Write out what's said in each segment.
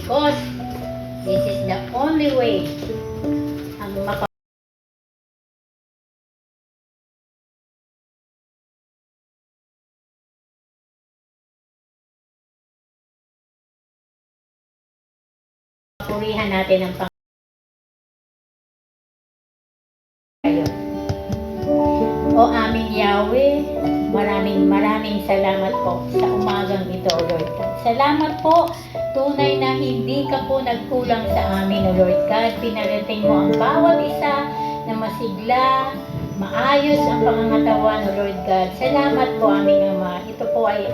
because this is the only way ang mapurihan natin ang Panginoon. O aming Yahweh, maraming salamat po sa umagang ito, O Lord God. Salamat po, tunay na hindi ka po nagkulang sa amin, O Lord God. Pinarating mo ang bawat isa na masigla, maayos ang pangangatawan, O Lord God. Salamat po aming Ama. Ito po ay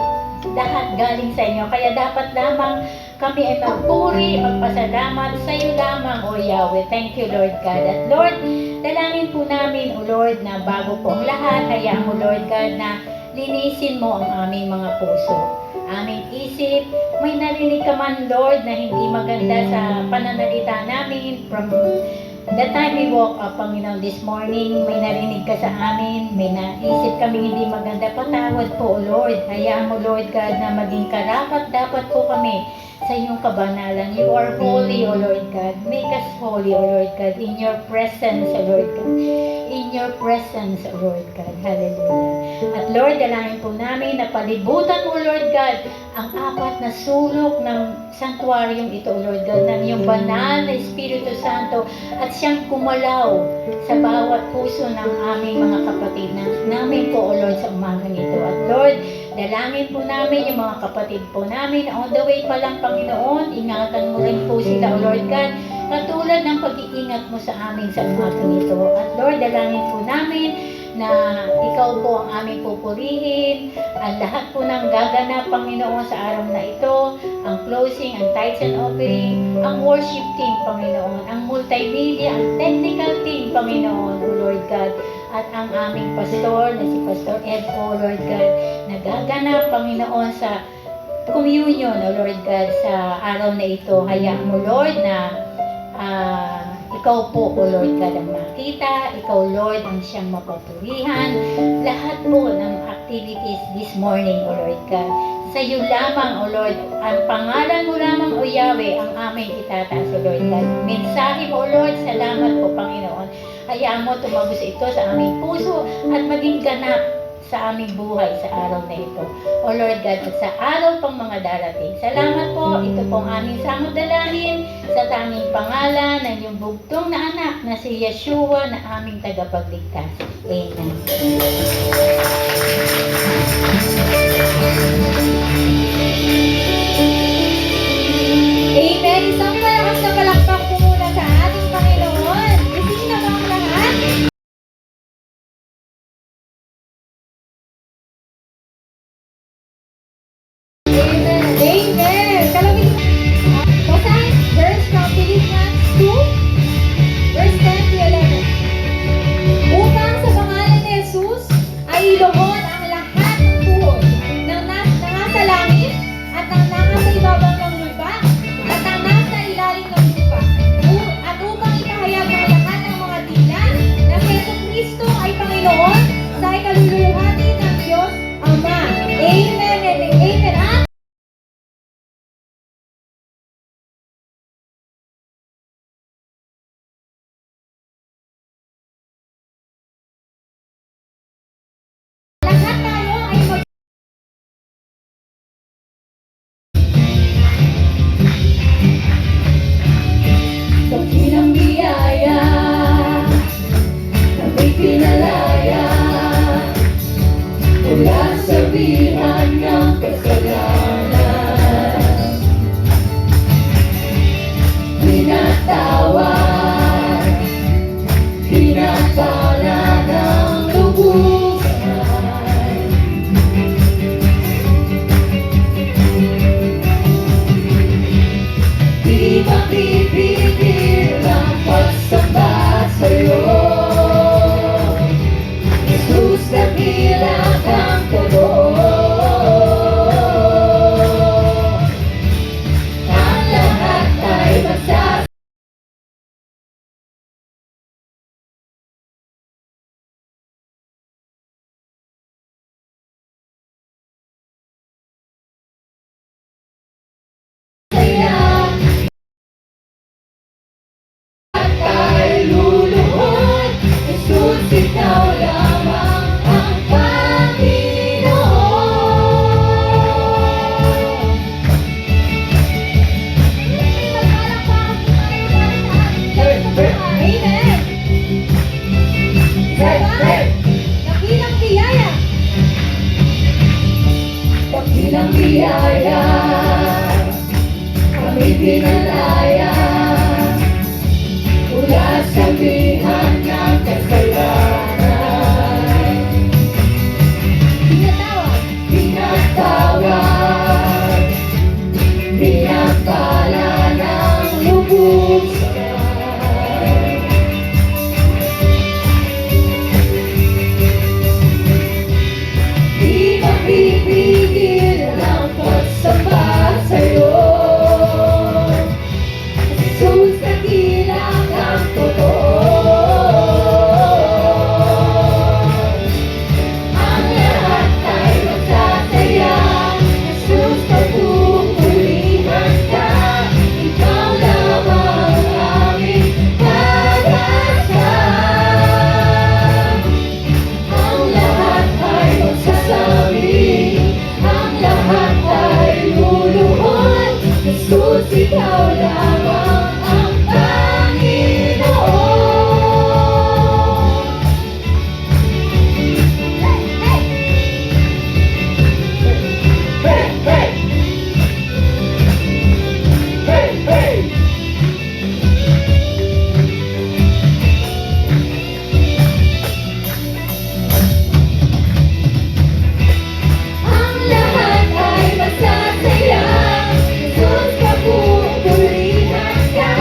lahat galing sa inyo. Kaya dapat lamang kami ay magpuri, magpasalamat sa iyo lamang, O Yahweh. Thank you, Lord God. At Lord, dalangin po namin, O Lord, na bago po ang lahat, hayaan mo, Lord God, na linisin mo ang aming mga puso, aming isip. May narinig ka man, Lord, na hindi maganda sa pananalita namin from the time we woke up, Panginoon, this morning, may narinig ka sa amin, may naisip kami hindi maganda, patawad po, O Lord. Hayaan mo, Lord God, na maging karapat-dapat po kami sa iyong kabanalan. You are holy, O Lord God. Make us holy, O Lord God, in your presence, O Lord God. In your presence, O Lord God. Hallelujah. At Lord, dalangin po namin na palibutan mo, Lord God, ang apat na sulok ng sanctuarium ito, O Lord God, ng iyong banal na Espiritu Santo at siyang kumalaw sa bawat puso ng aming mga kapatid namin po, O Lord, sa umagang ito. At Lord, dalangin po namin yung mga kapatid po namin na on the way pa lang, Panginoon, ingatan mo rin po sila, O Lord God, katulad ng pag-iingat mo sa amin sa umagang ito. At Lord, dalangin po namin na ikaw po ang aming pupurihin, ang lahat po ng gaganap, Panginoon, sa araw na ito, ang closing, ang tithes and offering, ang worship team, Panginoon, ang multimedia, ang technical team, Panginoon, O Lord God, at ang aming pastor na si Pastor Ed, O Lord God, nagaganap, Panginoon, sa communion, O Lord God, sa araw na ito. Hayaan mo, Lord, na ikaw po, O Lord God, ang makita. Ikaw, Lord, ang siyang mapapurihan. Lahat po ng activities this morning, O Lord God. Sa iyo lamang, O Lord, ang pangalan mo lamang, O Yahweh, ang aming itataas, O Lord God. Mensahe mo, O Lord, salamat po, Panginoon. Hayaan mo tumagos ito sa aming puso at maging ganap sa aming buhay sa araw na ito, O Lord God, at sa araw pang mga darating. Salamat po, ito pong aming samot dalangin sa tanging pangalan ng iyong bugtong na anak na si Yeshua na aming tagapagligtas. Amen. Amen. Isang malakas na palakpak po muna sa ating Panginoon. Gising na ba ang lahat? Amen. Amen. Kalawin. Basahin verse from Philippians 2, verse 10 to 11. Upang sa pangalan ni Jesus ay iluhod ang lahat ng tuhod ng nasa langit at ng nasa ibabaw ng lupa at ng nasa ilalim ng lupa. At upang ipahayag ng lahat ng mga tila na si Jesucristo ay Panginoon sa ikaluluhati ng Diyos Ama. Amen and amen. Lahat tayo ay Dakilang biyaya, ako'y pinalaya, mula sa bihan ng kasalanan. Pinatawad, pinapala ng lubusan. Di mapipigil ang pagsamba sa'yo, Jesus, dakila kang totoo. Ang lahat ay magsasalamat. pinalaya mula sa bihan ng kasalanan. Pinatawag, pinatawag, pinagpala ng lubos ka. Di mapipigil ang pagsamba sa'yo. Jesus, nagilang ang totoo. Ang lahat ay magsasaya. Jesus, pagpupulihan ka. Ikaw lamang ang aming pag-asa. Ang lahat ay magsasabi, ang lahat ay luluhod. Jesus, ikaw lamang ang Panginoon. Hey, hey! Hey, hey! Ang lahat ay magsasaya. Jesus, pagpupulihan ka.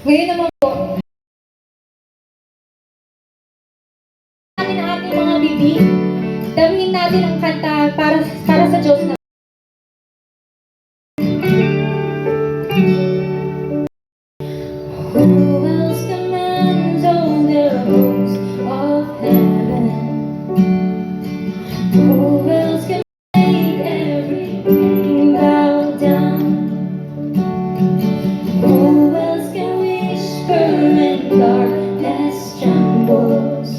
Ngayon naman po, natin ang ating mga bibig. Damhin natin ang kanta para sa Diyos na Who else commands all the hosts of heaven? Who else can make everything bow down? Who else can whisper when darkness trembles?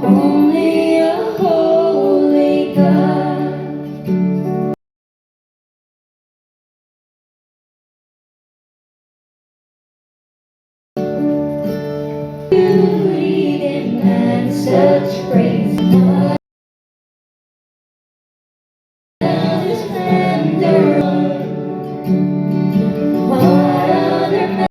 Only a holy God. Beauty demands such praise. What other splendor? What other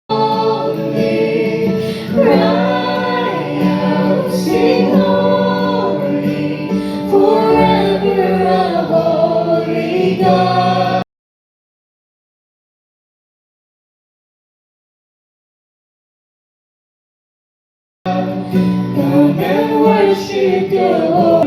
holy? Cry out, sing holy, forever a holy God. Come and worship the Lord.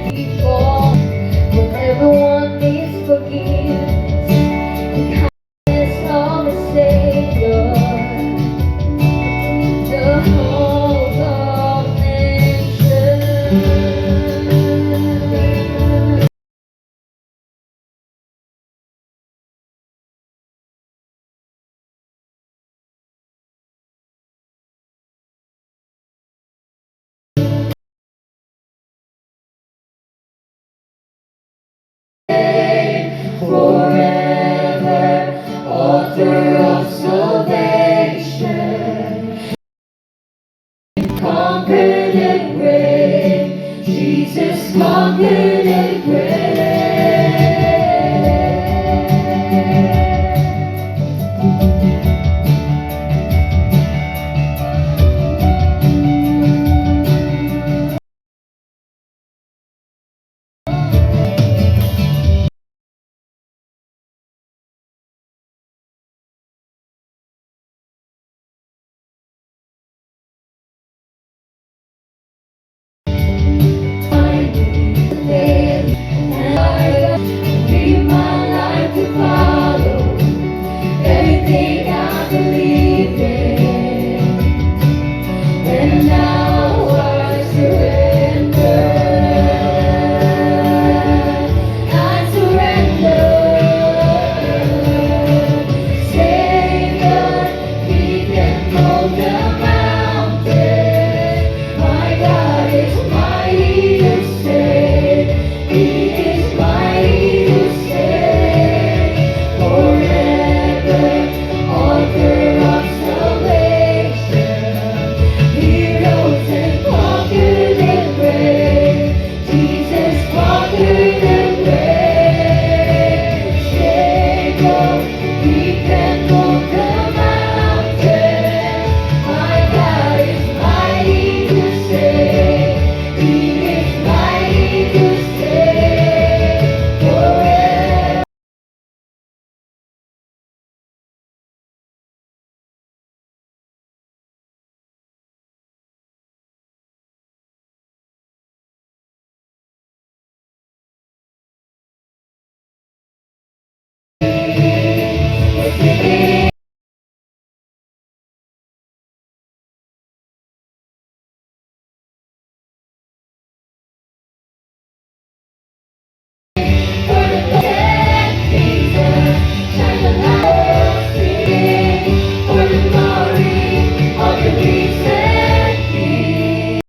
Before, when everyone needs forgiveness, the kindness of the Savior, the hope of nations. Forever, author of salvation, conquered the grave. Jesus conquered the grave. Give my life to follow everything I believe in, and now I surrender. I surrender. Savior, He can move the mountain. My God is mighty to save. He is mighty to save. Forever, author of salvation. He rose and conquered the grave. Jesus conquered the grave. Savior, He can move the mountain. My God is mighty to save. He is mighty to save. Forever. For the dead Jesus, shine the light, sing. For the glory of the risen King.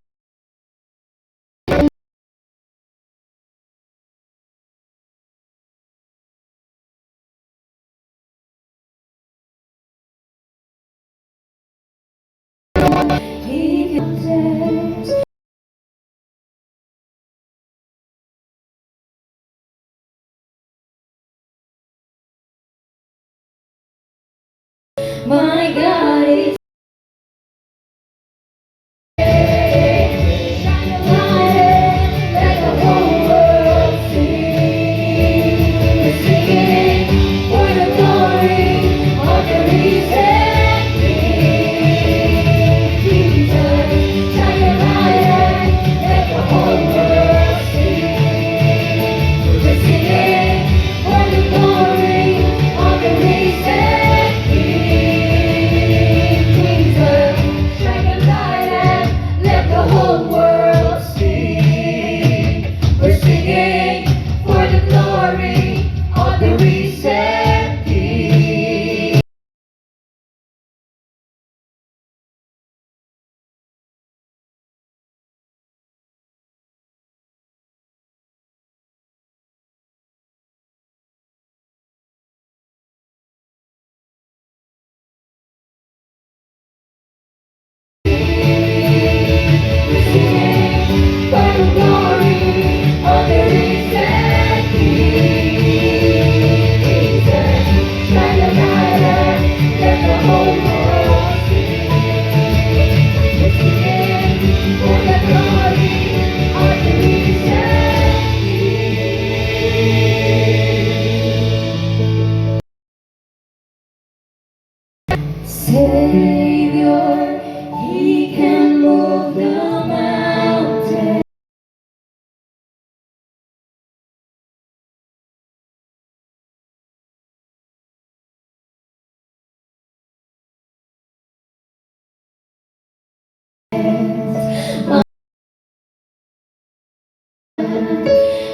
He comes. My God is shine a light, let the whole world see. We're singing for the glory of the risen King. Jesus, shine a light, let the whole world see. We're singing for the glory of the risen King.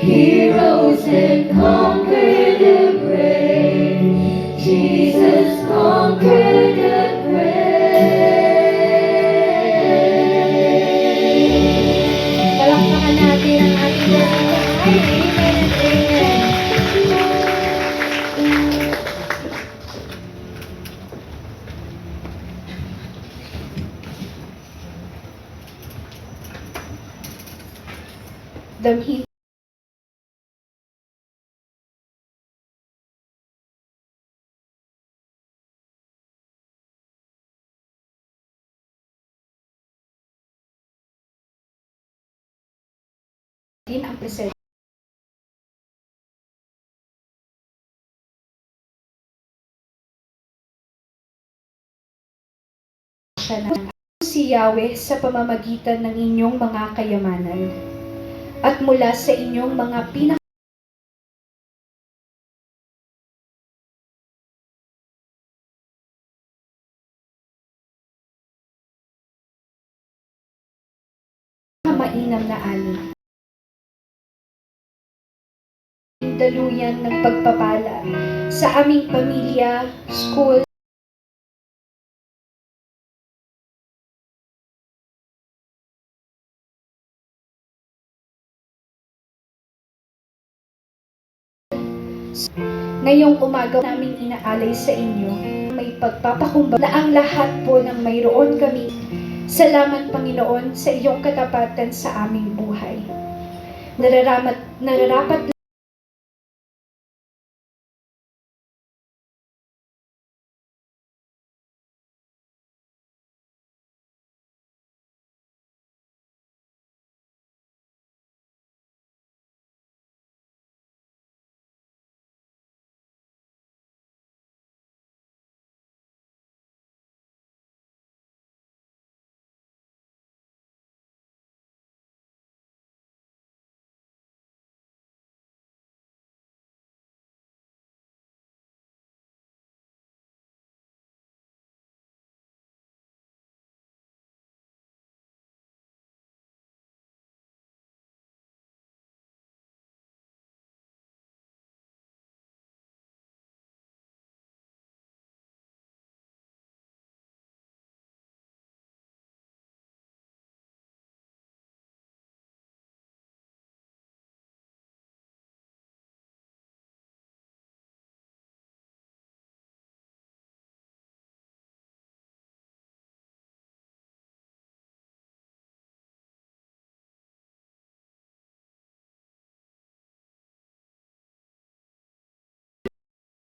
He rose and conquered the grave. Jesus conquered the grave. Palakpakan natin ang ating Panginoon. Amen and amen. Damhin din ang presensya ng si Yahweh sa pamamagitan ng inyong mga kayamanan at mula sa inyong mga pinakamainam na ani. Daluyan ng pagpapala sa aming pamilya, school, ngayong umaga naming inaalay sa inyo, may pagpapakumbaba na ang lahat po ng mayroon kami. Salamat Panginoon sa iyong katapatan sa aming buhay. Nararapat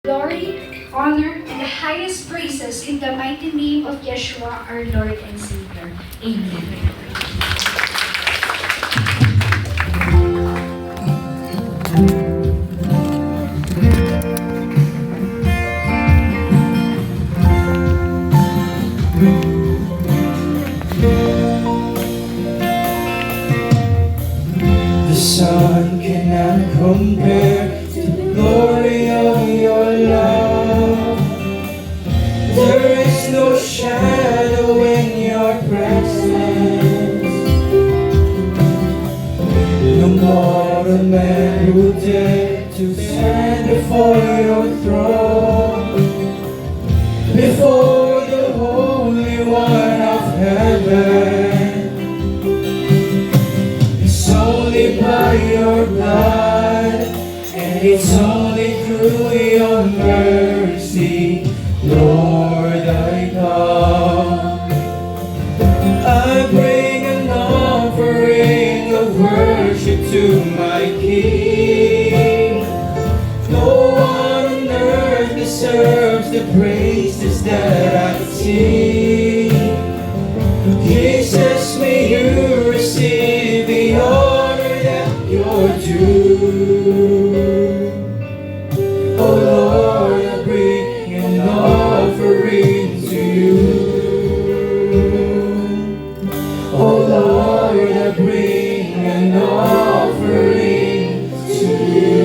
glory, honor, and the highest praises in the mighty name of Yeshua, our Lord and Savior. Amen. The sun cannot compare to the glory of your love. There is no shadow in your presence. No mortal man who dare to stand before your throne, before the Holy One of heaven. It's only by your blood, and it's only through your mercy, Lord, I come. I bring an offering of worship to my King. No one on earth deserves the praises that I sing. Jesus, may you receive the honor that you're due. Oh Lord, I bring an offering to you. Oh Lord, I bring an offering to you.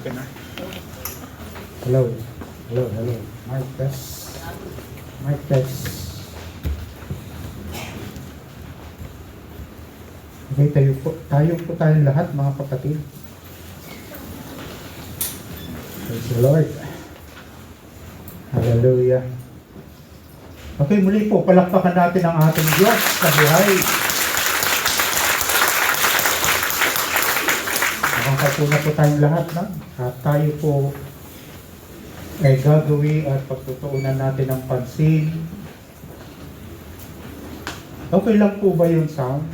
Okay na. Hello. Hello, hello. Mic test. Mic test. Okay, tayo po tayong lahat mga kapatid. Praise the Lord. Hallelujah. Okay, muli po, palakpakan natin ang ating Diyos sa buhay. Nakakapuna po tayong lahat, no? At tayo po ay gagawin at pagtutuunan natin ng pansin. Okay lang po ba yung sound?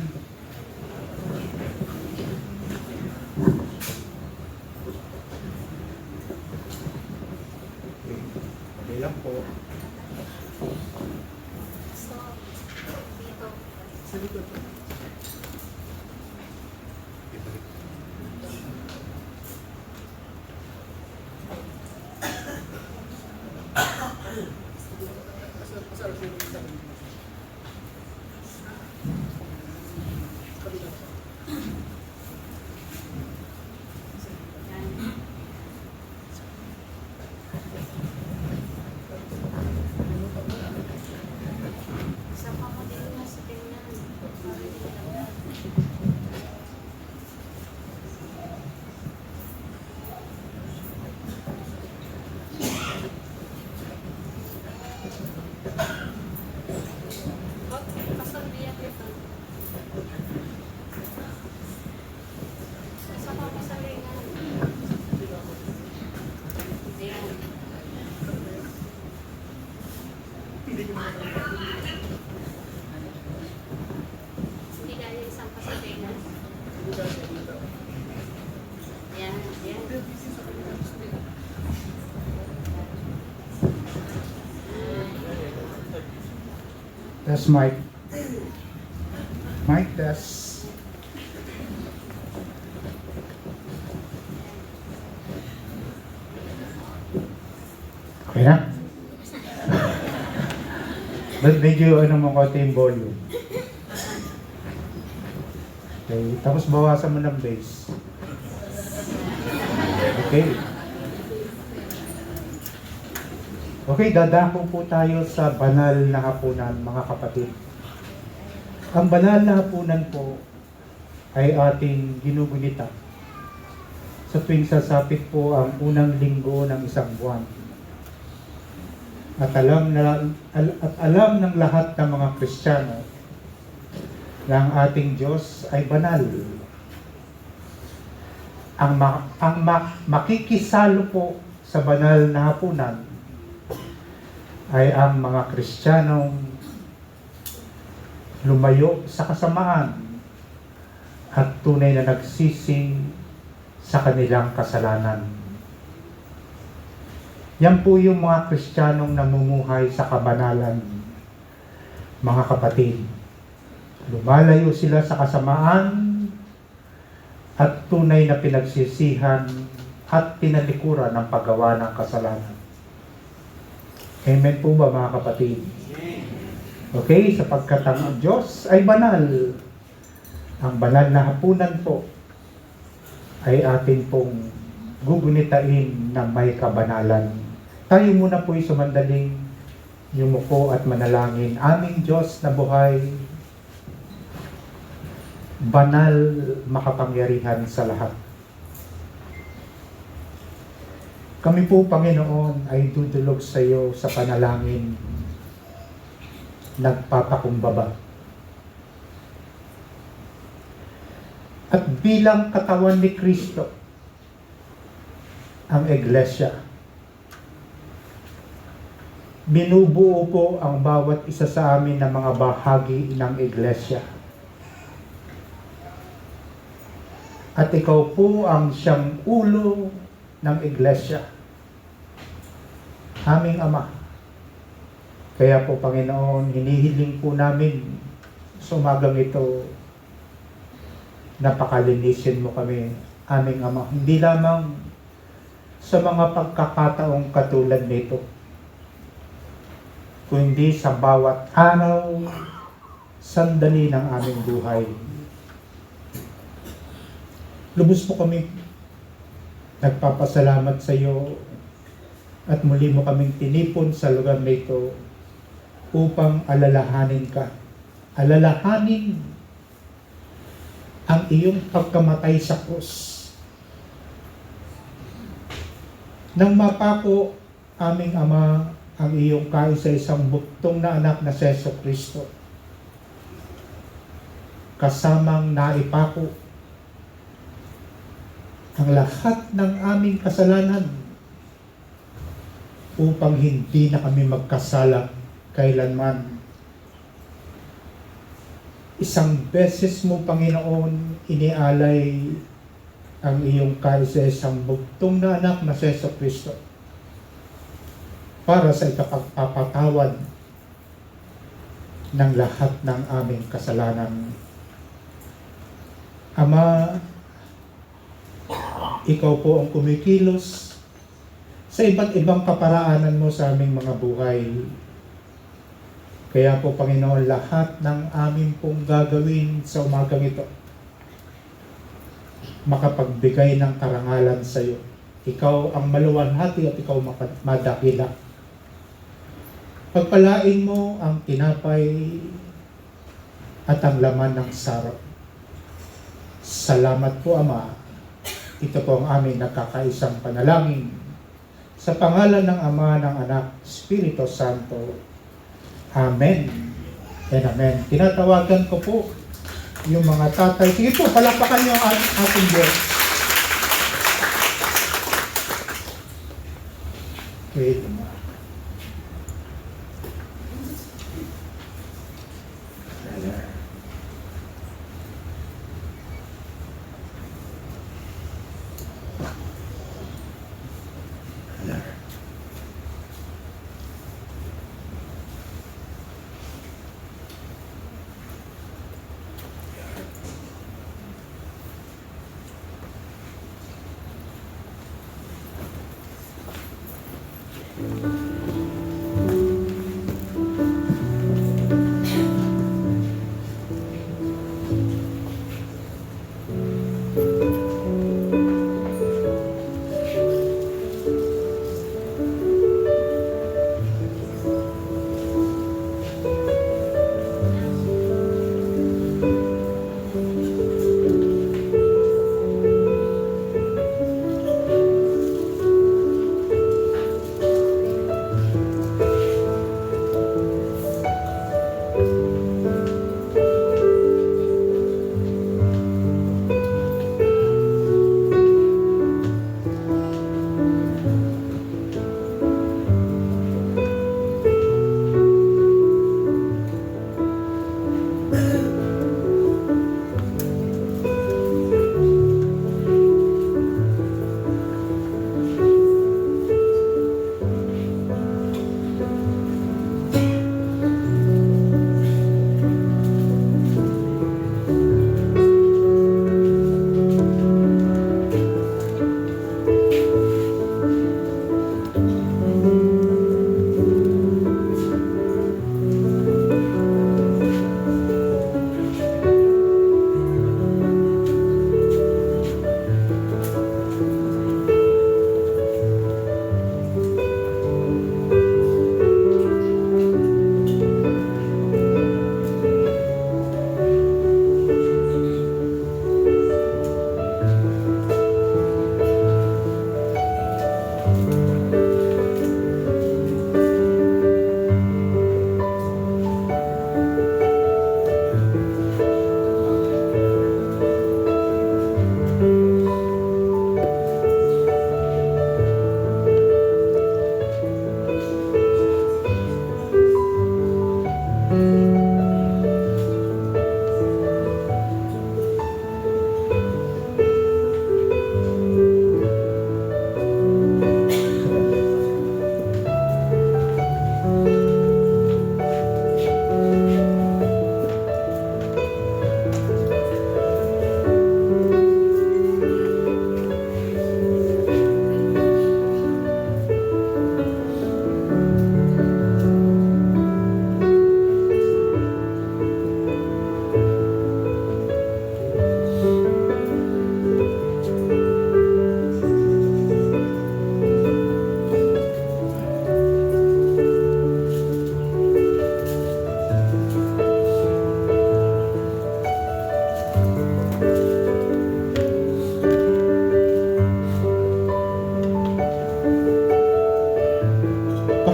Okay lang po. That's Mike. Mike, that's... Okay na? But medyo mo konti yung volume. Okay, tapos bawasan mo ng bass. Okay. Okay, dadako po tayo sa banal na hapunan, mga kapatid. Ang banal na hapunan po ay ating ginugunita sa tuwing sasapit po ang unang linggo ng isang buwan. At alam ng lahat ng mga Kristiyano na ang ating Diyos ay banal. Ang makikisalo po sa banal na hapunan ay ang mga Kristiyanong lumayo sa kasamaan at tunay na nagsisi sa kanilang kasalanan. Yan po yung mga Kristiyanong namumuhay sa kabanalan, mga kapatid. Lumalayo sila sa kasamaan at tunay na pinagsisihan at tinalikuran ng paggawa ng kasalanan. Amen po ba, mga kapatid? Okay, sapagkat ang Diyos ay banal. Ang banal na hapunan po ay atin pong gugunitain na may kabanalan. Tayo muna po ay sumandaling yumuko at manalangin. Aming Diyos na buhay, banal, makapangyarihan sa lahat. Kami po, Panginoon, ay dudulog sa iyo sa panalangin, nagpapakumbaba. At bilang katawan ni Kristo, ang Iglesia, binubuo po ang bawat isa sa amin na mga bahagi ng Iglesia. At ikaw po ang siyang ulo ng Iglesia, aming Ama. Kaya po, Panginoon, hinihiling po namin sa umagang ito, napakalinisin mo kami, aming Ama. Hindi lamang sa mga pagkakataong katulad nito, kundi sa bawat araw, sandali ng aming buhay. Lubos po kami nagpapasalamat sa iyo at muli mo kaming tinipon sa lugar na ito upang alalahanin ka. Alalahanin ang iyong pagkamatay sa krus. Nang mapako aming Ama ang iyong kaisa-isang buktong na anak na Seso Kristo, kasamang naipako ang lahat ng aming kasalanan upang hindi na kami magkasala kailanman. Isang beses mo, Panginoon, inialay ang iyong kaisa-isang buktong na anak na Seso Kristo para sa ikapagpapatawad ng lahat ng aming kasalanan. Ama, ikaw po ang kumikilos sa iba't ibang kaparaanan mo sa aming mga buhay. Kaya po, Panginoon, lahat ng amin pong gagawin sa umagang ito, makapagbigay ng karangalan sa iyo. Ikaw ang maluwalhati at ikaw madakila. Pagpalain mo ang tinapay at ang laman ng sarap. Salamat po, Ama. Ito po ang aming nagkakaisang panalangin. Sa pangalan ng Ama, ng Anak, Espiritu Santo. Amen. And amen. Tinatawagan ko po yung mga tatay. Sige po, palakpakan niyo ang ating Diyos. Wait.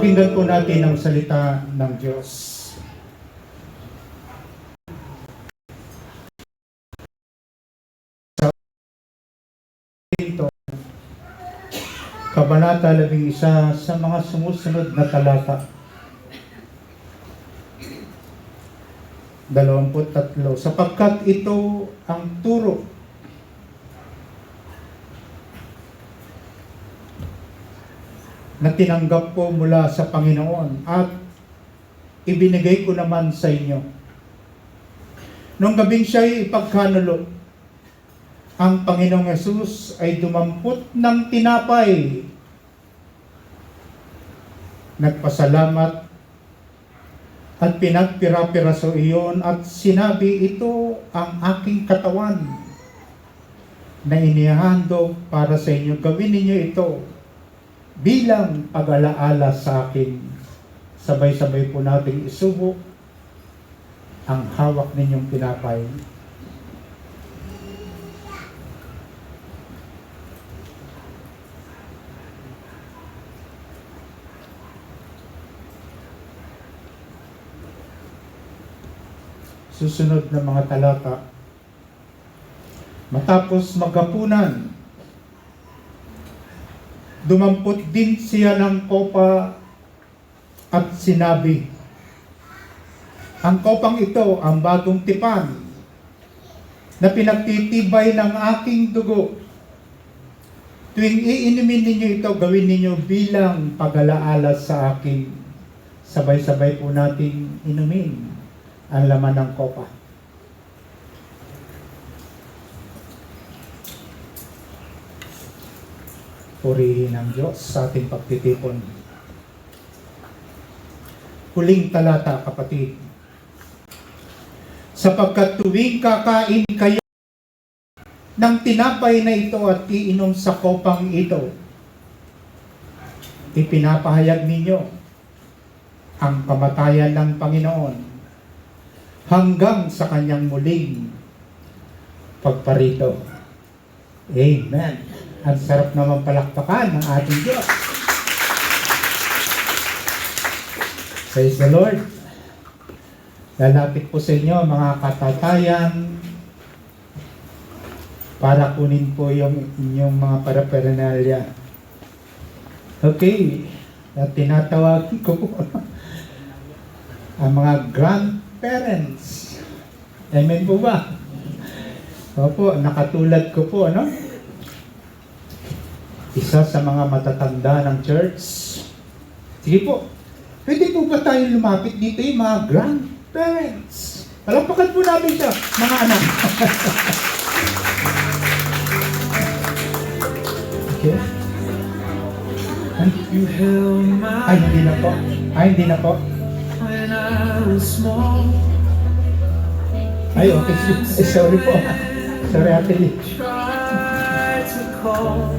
Pakinggan po natin ang salita ng Diyos. Sa ito, Kabanata 11 sa mga sumusunod na talata. 23, sapagkat ito ang turo na tinanggap ko mula sa Panginoon at ibinigay ko naman sa inyo. Nung gabing siya'y ipagkanulo, ang Panginoong Yesus ay dumampot ng tinapay, nagpasalamat at pinagpira-piraso iyon at sinabi, ito ang aking katawan na inihandog para sa inyo. Gawin ninyo ito bilang pag-alaala sa akin. Sabay-sabay po nating isubok ang hawak ninyong tinapay. Susunod na mga talata. Matapos maghapunan, dumampot din siya ng kopa at sinabi, ang kopang ito ang bagong tipan na pinagtitibay ng aking dugo. Tuwing iinumin ninyo ito, gawin ninyo bilang pag-alaala sa akin. Sabay-sabay po nating inumin ang laman ng kopa. Purihin ang Diyos sa ating pagtitipon. Huling talata, kapatid. Sapagkat tuwing kakain kayo ng tinapay na ito at iinom sa kopang ito, ipinapahayag ninyo ang kamatayan ng Panginoon hanggang sa kanyang muling pagparito. Amen. Ang sarap naman palakpakan ng ating Diyos. Praise the Lord. Lalapit po sa inyo mga katatayan para kunin po yung inyong mga paraphernalia. Okay. At tinatawag ko po ang mga grandparents. Amen po ba? Opo, nakatulad ko po, ano? Isa sa mga matatanda ng church. Sige po, pwede po ba tayo lumapit dito yung mga grandparents? Palampakan po namin siya, mga anak. Okay. You held my Ay, hindi na po. Ay, hindi na po. when I was small. Ay, okay. Sorry po. Sorry, Ate Lee. Tried to call.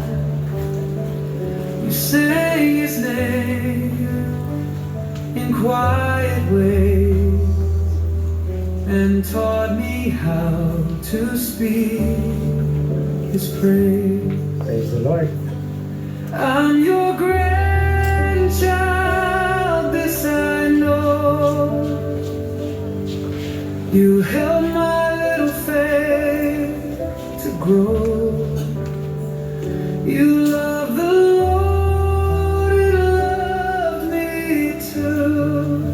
You say his name in quiet ways and taught me how to speak his praise. Praise the Lord. I'm your grandchild, this I know. You help my little faith to grow. You love the Lord and love me too.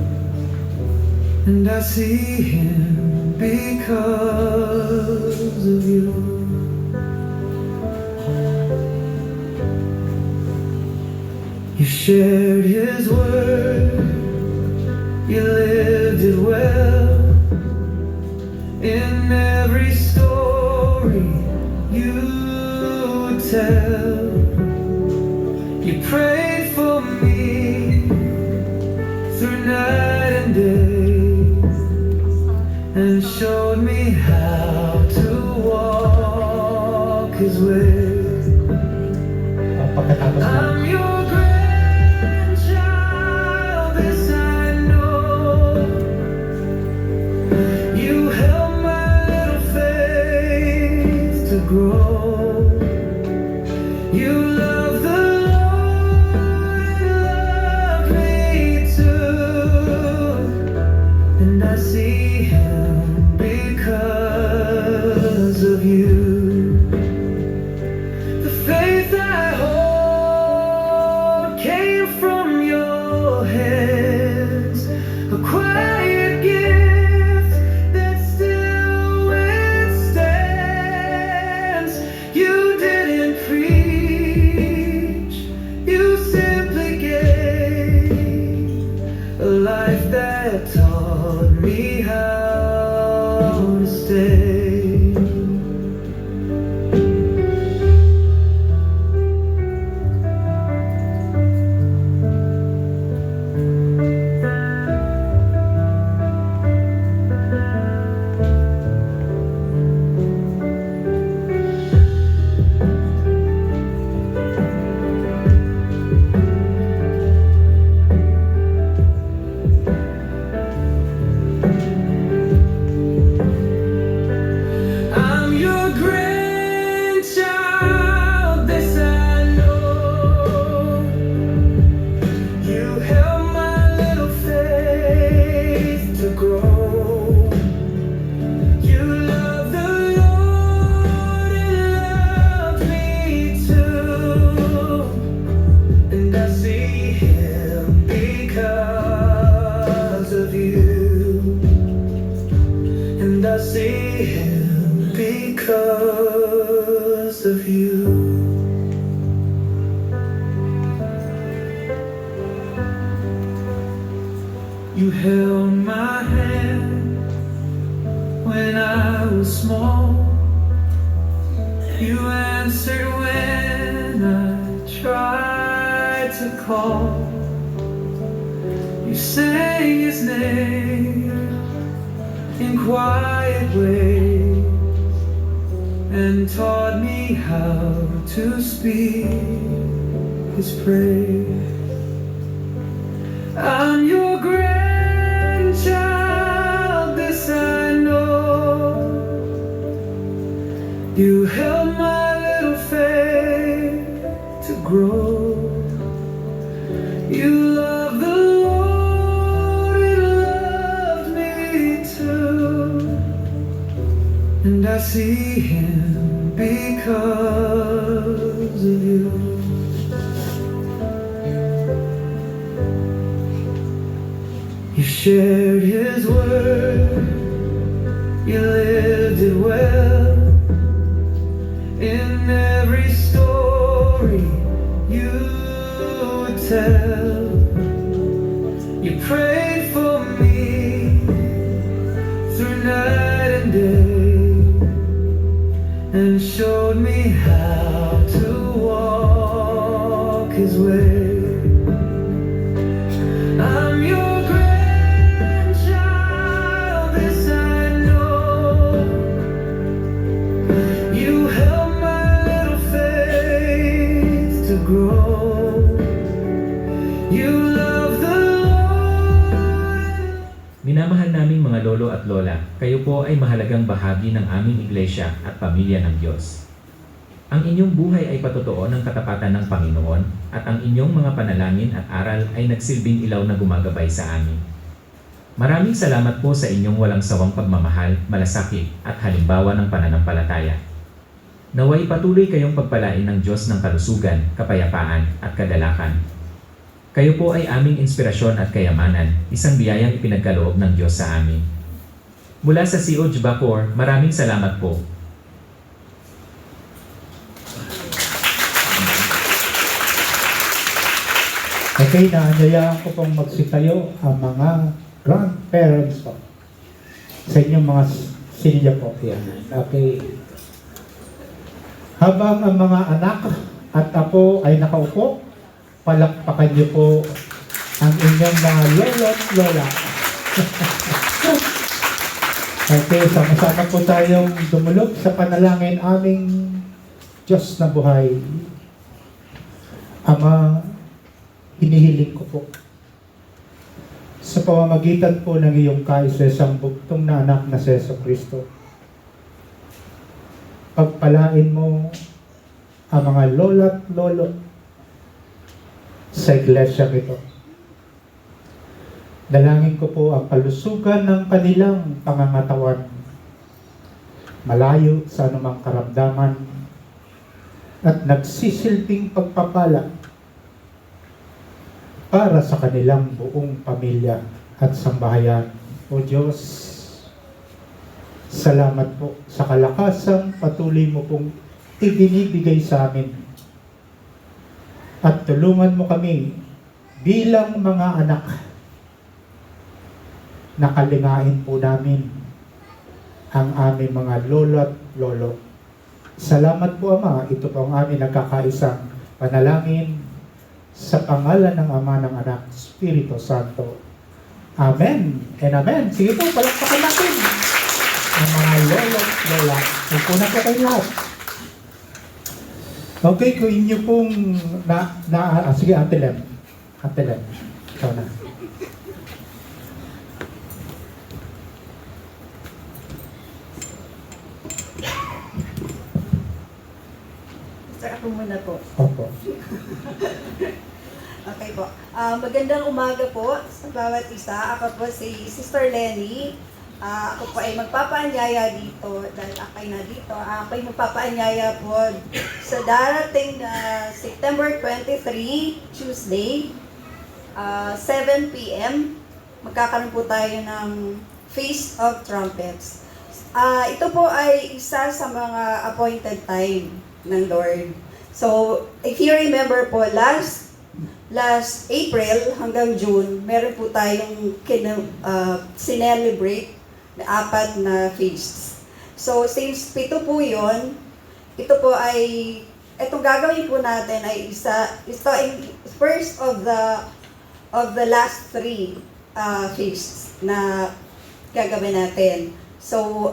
And I see him because of you. You shared his word, you lived it well. In every story you would tell, you prayed for me through night and day, and showed me how to walk his way. Pagkatapos na. I'm your grandchild, this I know. You help my little faith to grow. You love the Lord and love me You held my hand when I was small. You answered when I tried to call. You sang his name in quiet ways and taught me how to speak his praise. I'm your grandchild, this I know. You helped my little faith to grow. You love the Lord, He loved me too. And I see Him because of you. You shared His word, you lived it well. In every story you would tell, you prayed for me through night and day, and showed me how to walk His way. I'm your grandchild, this I know. You help my little faith to grow. You love the Lord. Minamahal naming mga lolo at lola, kayo po ay mahalagang bahagi ng aming iglesia at pamilya ng Diyos. Ang inyong buhay ay patotoo ng katapatan ng Panginoon at ang inyong mga panalangin at aral ay nagsilbing ilaw na gumagabay sa amin. Maraming salamat po sa inyong walang sawang pagmamahal, malasakit at halimbawa ng pananampalataya. Naway patuloy kayong pagpalain ng Diyos ng kalusugan, kapayapaan at kadalakan. Kayo po ay aming inspirasyon at kayamanan, isang biyayang ipinagkaloob ng Diyos sa amin. Mula sa COG Bacoor, maraming salamat po. Okay, naanyayaan ko pong magsitayo ang mga grandparents po. Sa inyong mga silya po. Yan. Okay. Habang ang mga anak at apo ay nakaupo, palakpakan niyo po ang inyong mga lolo at lola. Okay, sama-sama po tayong dumulog sa panalangin aming Diyos na buhay. Ama, hinihiling ko po sa pamamagitan po ng iyong kaisa-isang bugtong na anak na si Jesucristo, pagpalain mo ang mga lola at lolo sa iglesia ito. Dalangin ko po ang kalusugan ng kanilang pangangatawan, malayo sa anumang karamdaman at nagsisilbing pagpapala para sa kanilang buong pamilya at sambahayan. O Diyos, salamat po sa kalakasang patuloy mo pong ibinibigay sa amin. At tulungan mo kami bilang mga anak na kalingain po namin ang aming mga lolo at lolo. Salamat po Ama, ito po ang aming nagkakaisang panalangin sa pangalan ng Ama, ng Anak, Espiritu Santo. Amen and amen. Sige po, palakpakan natin ang mga lolo at lola. Una po kayo lahat. Okay, kung inyo pong sige, Ate Lem. Ate Lem. Ikaw na. Sir, ako muna po. Opo. Okay po. Magandang umaga po sa bawat isa. Ako po si Sister Lenny. Ako po ay magpapaanyaya dito dahil akay na dito. Ako ay magpapaanyaya po sa darating na September 23, Tuesday, 7 p.m. Magkakaroon po tayo ng Feast of Trumpets. Ito po ay isa sa mga appointed time ng Lord. So, if you remember po, last last April hanggang June, meron po tayong sinelebrate na 4 na feasts. So, since 7 po yun, ito po ay, itong gagawin po natin ay ito ay first of the last 3 feasts na gagawin natin. So,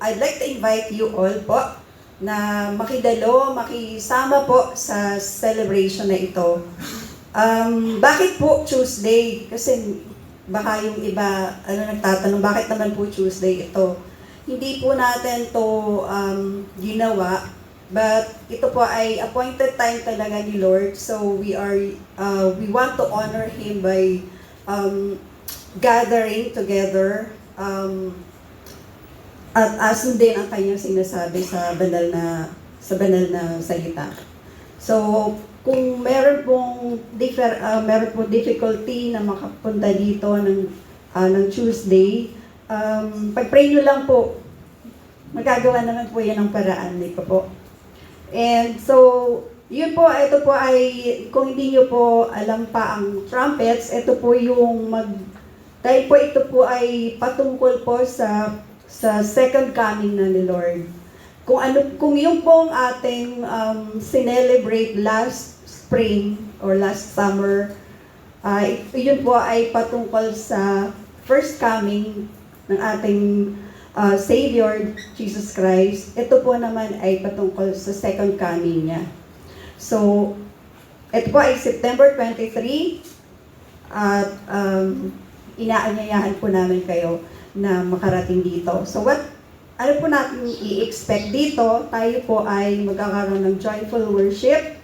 I'd like to invite you all po na makisama po sa celebration na ito. Bakit po Tuesday? Kasi baka yung iba nagtatanong, bakit naman po Tuesday ito? Hindi po natin to ginawa, but ito po ay appointed time talaga ni Lord. So we want to honor Him by gathering together at asundin ang kanyang sinasabi sa banal na salita. So, kung meron pong difficulty na makapunta dito ng Tuesday, pag-pray nyo lang po. Magagawa naman po yan ng paraan nito po. And so, yun po, ito po ay, kung hindi nyo po alam pa ang trumpets, ito po yung dahil po ito po ay patungkol po sa second coming na ni Lord. Kung yung pong ating sinelebrate last spring or last summer, yun po ay patungkol sa first coming ng ating Savior, Jesus Christ. Ito po naman ay patungkol sa second coming niya. So, ito po ay September 23 at inaanyayahan po namin kayo na makarating dito. So ano po natin i-expect dito? Tayo po ay magkakaroon ng joyful worship.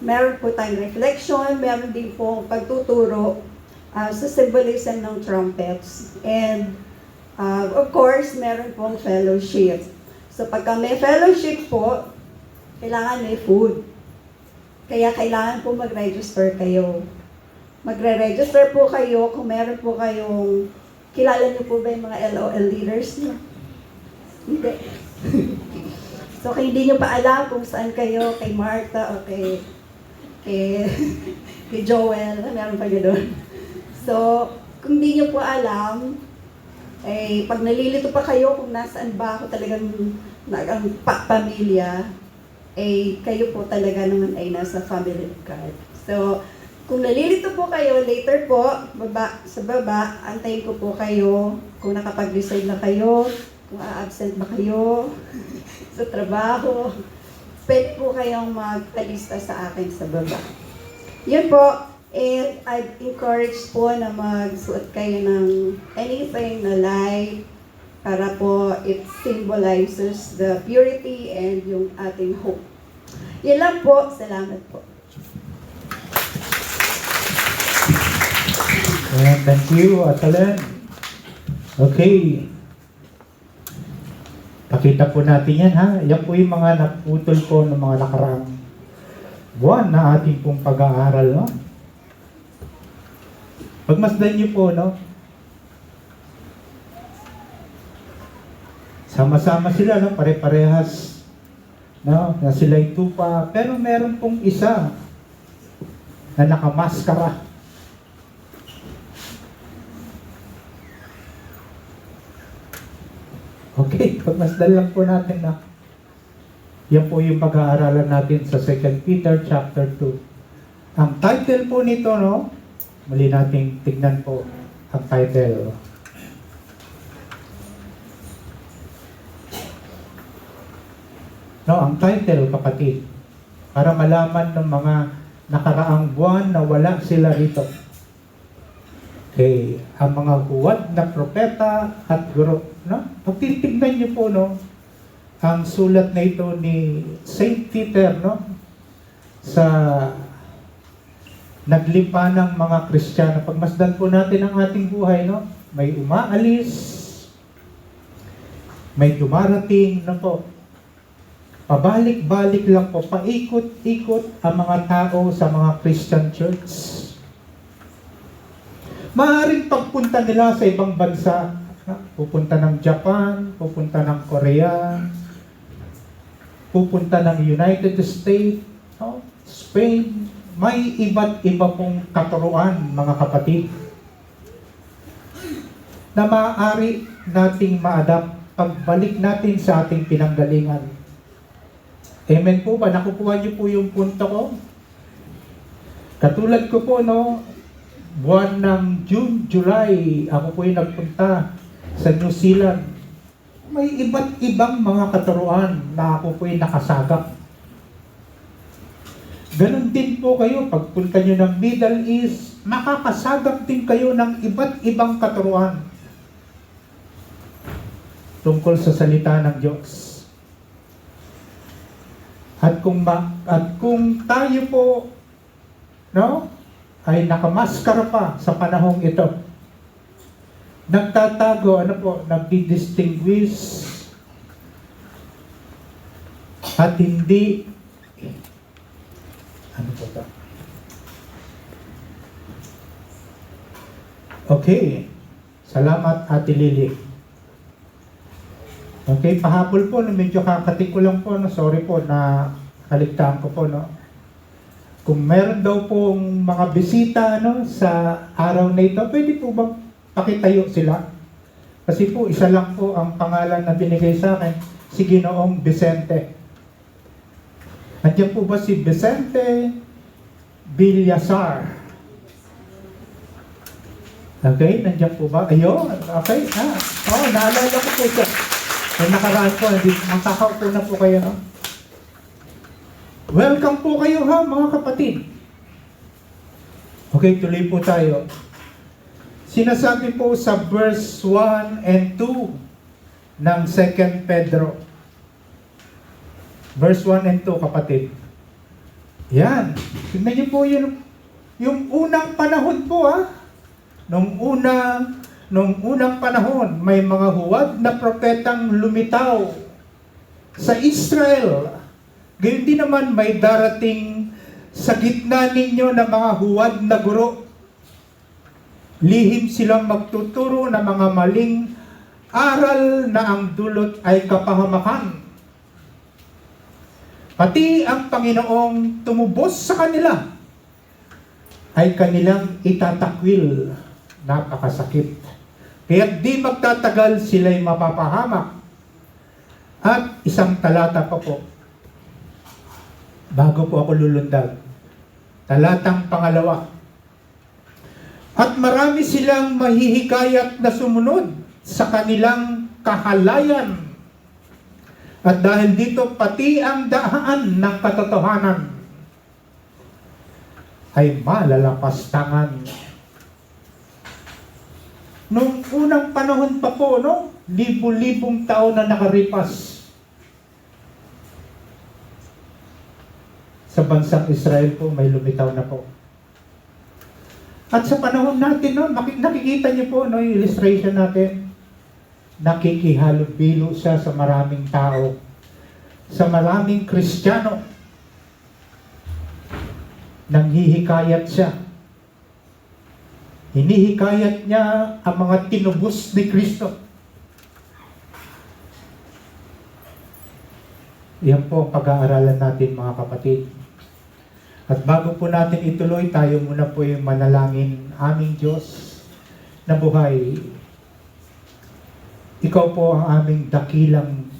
Meron po tayong reflection, meron din po pagtuturo sa symbolism ng trumpets. And of course, meron pong fellowship. So pagka may fellowship po, kailangan may food. Kaya kailangan po mag-register kayo. Magre-register po kayo kung meron po kayong, kilala niyo po ba yung mga LOL leaders niyo? Hindi. So, kung hindi niyo pa alam kung saan kayo, kay Martha o kay Joel, meron pa doon. So, kung hindi niyo po alam, pag nalilito pa kayo kung nasaan ba ako talagang ang pamilya, kayo po talaga naman ay nasa family of God. So, kung nalilito po kayo, later po, sa baba, antayin ko po kayo kung nakapag-decide na kayo, kung a-absent ba kayo sa trabaho. Pwede po kayong magpalista sa akin sa baba. Yun po, and I'd encourage po na magsuot kayo ng anything na light para po it symbolizes the purity and yung ating hope. Yan lang po. Salamat po. And thank you, Atalen. Okay. Pakita po natin yan, ha? Yan po yung mga naputol po ng mga nakaraang buwan na ating pong pag-aaral, no? Pagmasdan niyo po, no? Sama-sama sila, no? Pare-parehas, no? Na sila'y tupa. Pero meron pong isa na nakamaskara. Okay, pagmasdan lang po natin na yan po yung pag-aaralan natin sa 2 Peter chapter 2. Ang title po nito, no? Muli nating tignan po ang title. No, ang title, kapatid, para malaman ng mga nakaraang buwan na wala sila rito. Okay, ang mga huwad na propeta at guro, no? Pagtitignan niyo po, no, ang sulat na ito ni Saint Peter, no, sa naglipa ng mga Kristiyano. Pagmasdan po natin ang ating buhay, no, may umaalis, may dumarating, no po. Pabalik-balik lang po, paikot-ikot ang mga tao sa mga Christian church. Maaaring pagpunta nila sa ibang bansa, pupunta ng Japan, pupunta ng Korea, pupunta ng United States, no? Spain, may iba't iba pong katuruan, mga kapatid, na maaari nating ma-adapt pagbalik natin sa ating pinanggalingan. Amen po ba? Nakukuha niyo po yung punto ko? Katulad ko po, no, buwan ng June, July, ako po yung nagpunta sa New Zealand. May iba't ibang mga katuruan na ako po yung nakasagap. Ganon din po kayo, pagpunta nyo ng Middle East, makakasagap din kayo ng iba't ibang katuruan tungkol sa salita ng Diyos. At kung tayo po, no, ay nakamaskara pa sa panahong ito, nagtatago, nagdi-distinguish, at hindi, ano po ito? Okay. Salamat, Ate Lily. Okay, pahabol po, no, medyo kakatik ko lang po, no, sorry po na kaligtaan ko po, no. Kung meron daw pong mga bisita, no, sa araw na ito, pwede po bang pakitayo sila? Kasi po, isa lang po ang pangalan na binigay sa akin, si Ginoong Vicente. Nandiyan po ba si Vicente Villasar? Okay, nandiyan po ba? Ayun, okay. Naalala ko po siya. May nakaraan po, makakaupo na po kayo, no? Welcome po kayo, ha, mga kapatid. Okay, tuloy po tayo. Sinasabi po sa verse 1 and 2 ng 2 Pedro. Verse 1 and 2, kapatid. Yan. Tignan niyo po yung unang panahon po, ha. Nung unang panahon, may mga huwad na propetang lumitaw sa Israel. Gayon din naman may darating sa gitna ninyo na mga huwad na guro. Lihim silang magtuturo ng mga maling aral na ang dulot ay kapahamakan. Pati ang Panginoong tumubos sa kanila ay kanilang itatakwil. Napakasakit. Kaya di magtatagal sila'y mapapahamak. At isang talata pa po, bago po ako lulundag. Talatang pangalawa. At marami silang mahihikayat na sumunod sa kanilang kahalayan. At dahil dito, pati ang daan ng katotohanan ay malalapastangan. Nung unang panahon pa po, no? Libu-libong taon na nakaripas sa bansang Israel po, may lumitaw na po. At sa panahon natin, no, nakikita niyo po, no, yung illustration natin, nakikihalubilo siya sa maraming tao, sa maraming Kristiyano. Nanghihikayat siya. Hinihikayat niya ang mga tinubos ni Kristo. Yan po ang pag-aaralan natin, mga kapatid. At bago po natin ituloy, tayo muna po yung manalangin. Aming Diyos na buhay, Ikaw po ang aming dakilang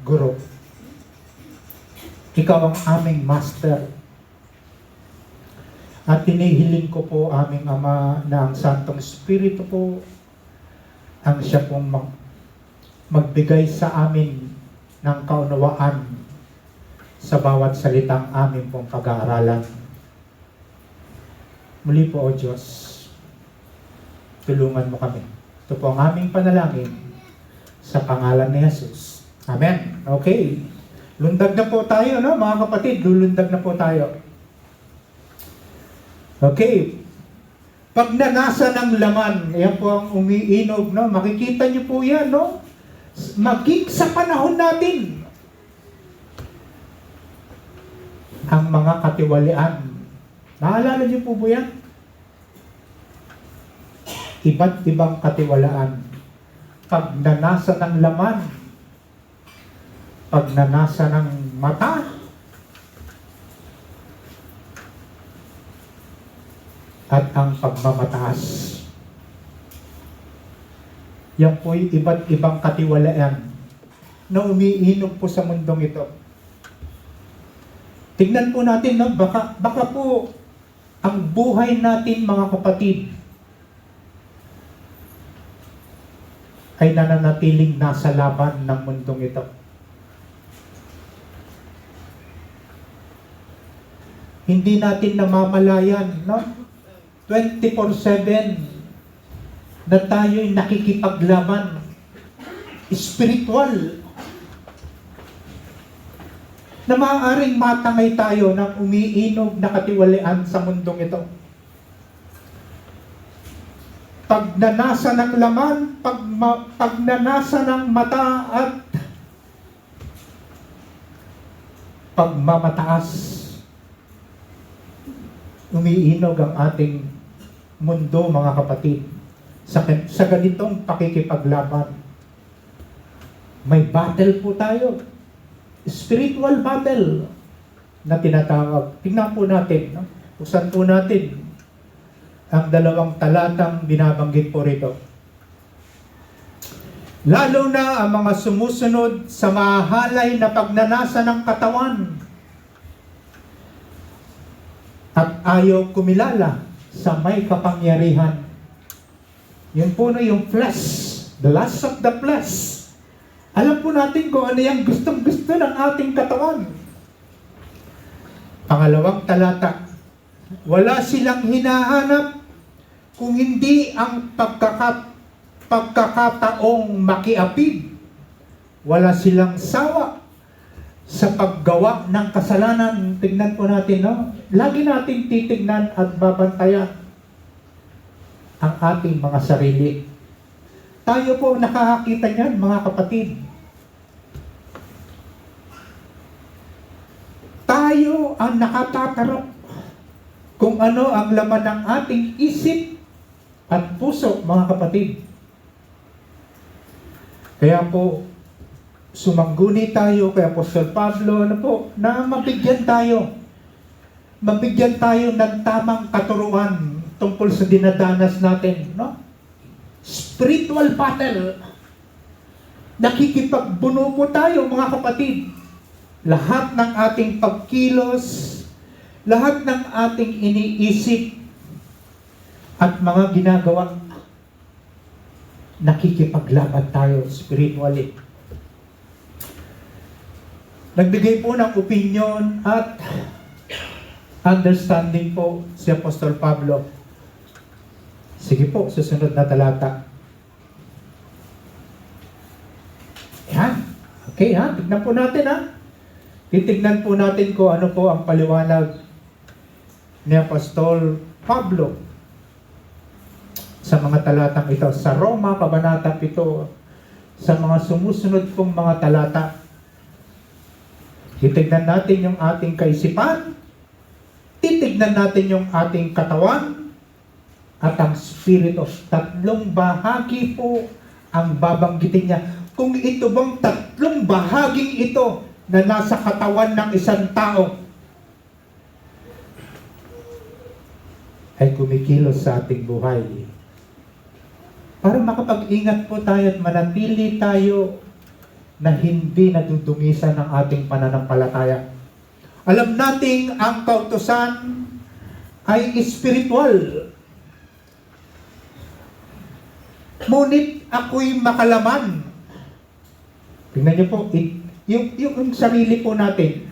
guro. Ikaw ang aming master. At tinihiling ko po aming Ama na ang Santong Espiritu po ang siya pong magbigay sa amin ng kaunawaan sa bawat salitang amin pong pag-aaralan. Muli po, O Diyos, tulungan mo kami. Ito po ang aming panalangin sa pangalan ni Jesus. Amen. Okay. Lundag na po tayo, no, mga kapatid. Lulundag na po tayo. Okay. Pagnanasa ng laman, yan po ang umiinog, no? Makikita niyo po yan, no? Maging sa panahon natin, ang mga katiwalian. Naalala niyo po yan? Iba't ibang katiwalaan. Pagnanasa ng laman, pagnanasa ng mata, at ang pagmamataas. Yan po'y iba't ibang katiwalaan na umiinom po sa mundong ito. Tingnan po natin, no? Baka po ang buhay natin, mga kapatid, ay nananatiling nasa laban ng mundong ito. Hindi natin namamalayan, no? 24/7 na tayo'y nakikipaglaban. Spiritual. Na maaaring matangay tayo ng umiinog na katiwalian sa mundong ito. Pagnanasa ng laman, pagnanasa ng mata at pagmamataas, umiinog ang ating mundo, mga kapatid, sa ganitong pakikipaglaban. May battle po tayo. Spiritual battle na tinatawag. Tingnan po natin, no? Buksan po natin ang 2 talatang binabanggit po rito. Lalo na ang mga sumusunod sa mahalay na pagnanasa ng katawan at ayaw kumilala sa may kapangyarihan. Yun po na yung flesh, the lust of the flesh. Alam po natin kung ano yung gustong-gusto ng ating katawan. 2 talata, wala silang hinahanap kung hindi ang pagkakataong makiapid. Wala silang sawa sa paggawa ng kasalanan. Tignan po natin, no? Lagi natin titignan at babantayan ang ating mga sarili. Tayo po nakakakita niyan, mga kapatid. Tayo ang nakatatarap kung ano ang laman ng ating isip at puso, mga kapatid. Kaya po, sumangguni tayo kay Apostol Pablo na mabigyan tayo ng tamang katuruan tungkol sa dinadanas natin, no? Spiritual battle. Nakikipagbuno po tayo, mga kapatid. Lahat ng ating pagkilos, lahat ng ating iniisip at mga ginagawa, nakikipaglaban tayo spiritually. Nagbigay po ng opinion at understanding po si Apostol Pablo. Sige po, susunod na talata. Yan. Okay, ha? Tignan po natin, ha? Titignan po natin kung ano po ang paliwanag ni Apostol Pablo sa mga talatang ito. Sa Roma, Kabanata 7, sa mga sumusunod pong mga talata. Titignan natin yung ating kaisipan, titignan natin yung ating katawan, at ang spirito. 3 bahagi po ang babanggitin niya. Kung ito bang 3 bahaging ito na nasa katawan ng isang tao ay kumikilos sa ating buhay, para makapag-ingat po tayo at manatili tayo na hindi nadudungisan ng ating pananampalataya. Alam nating ang kautusan ay spiritual. Ngunit ako'y makalaman. Tingnan niyo po, yung sarili po natin,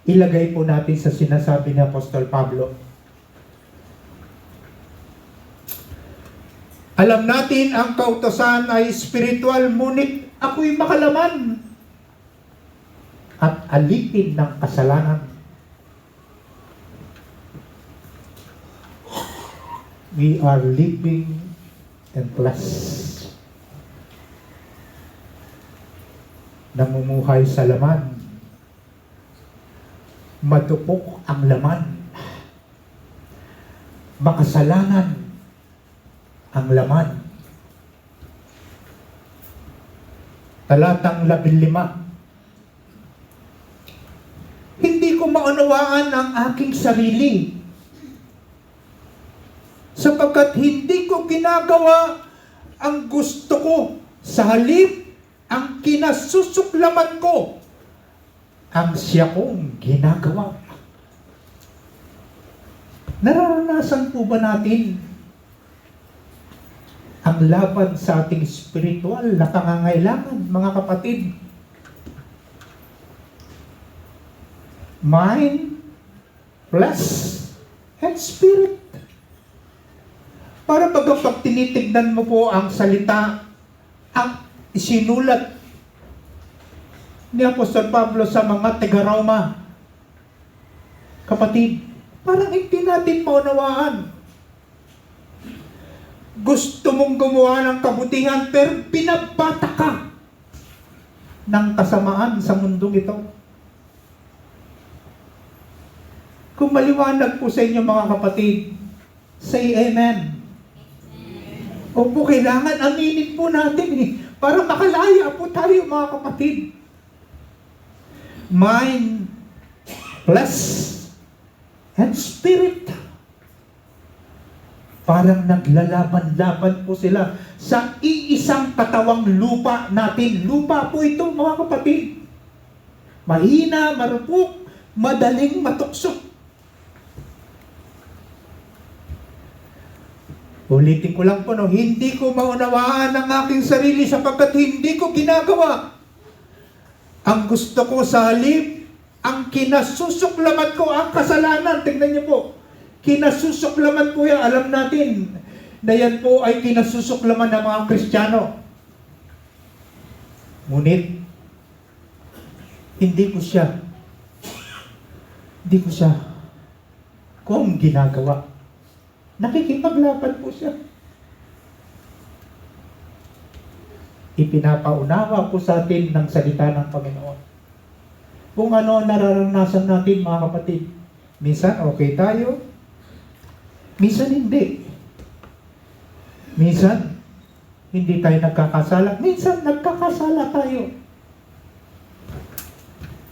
ilagay po natin sa sinasabi ni Apostol Pablo. Alam natin ang kautusan ay spiritual, ngunit ako'y makalaman at alipin ng kasalanan. We are living in flesh. Namumuhay sa laman. Madupok ang laman. Makasalanan ang laman. Talatang 15. Hindi ko maunawaan ang aking sarili. sapagkat hindi ko ginagawa ang gusto ko. Sa halip, ang kinasusuklaman ko, ang siya kong ginagawa. Nararanasan po ba natin ang laban sa ating spiritual na pangangailangan, mga kapatid? Mind, flesh, and spirit. Para pag tinitignan mo po ang salita, ang isinulat ni Apostol Pablo sa mga taga-Roma, kapatid, parang hindi natin maunawaan. Gusto mong gumawa ng kabutihan, pero pinabata ka ng kasamaan sa mundong ito. Kung maliwanag po sa inyo, mga kapatid, say amen. Opo, kailangan aminin po natin para makalaya po tayo, mga kapatid. Mind, flesh, and spirit. Parang naglalaban-laban po sila sa iisang katawang lupa natin. Lupa po ito, mga kapatid. Mahina, marupok, madaling matukso. Ulitin ko lang po, hindi ko maunawaan ang aking sarili sapagkat hindi ko ginagawa. Ang gusto ko sa halip, ang kinasusuklaman ko, ang kasalanan. Tingnan niyo po, kinasusuklaman po yan. Alam natin na yan po ay kinasusuklaman ng mga Kristiyano. Ngunit, hindi ko siya kung ginagawa. Nakikipaglaban po siya. Ipinapaunawa po sa atin ng salita ng Panginoon. Kung ano nararanasan natin, mga kapatid. Minsan okay tayo, minsan hindi. Minsan hindi tayo nagkakasala, minsan nagkakasala tayo.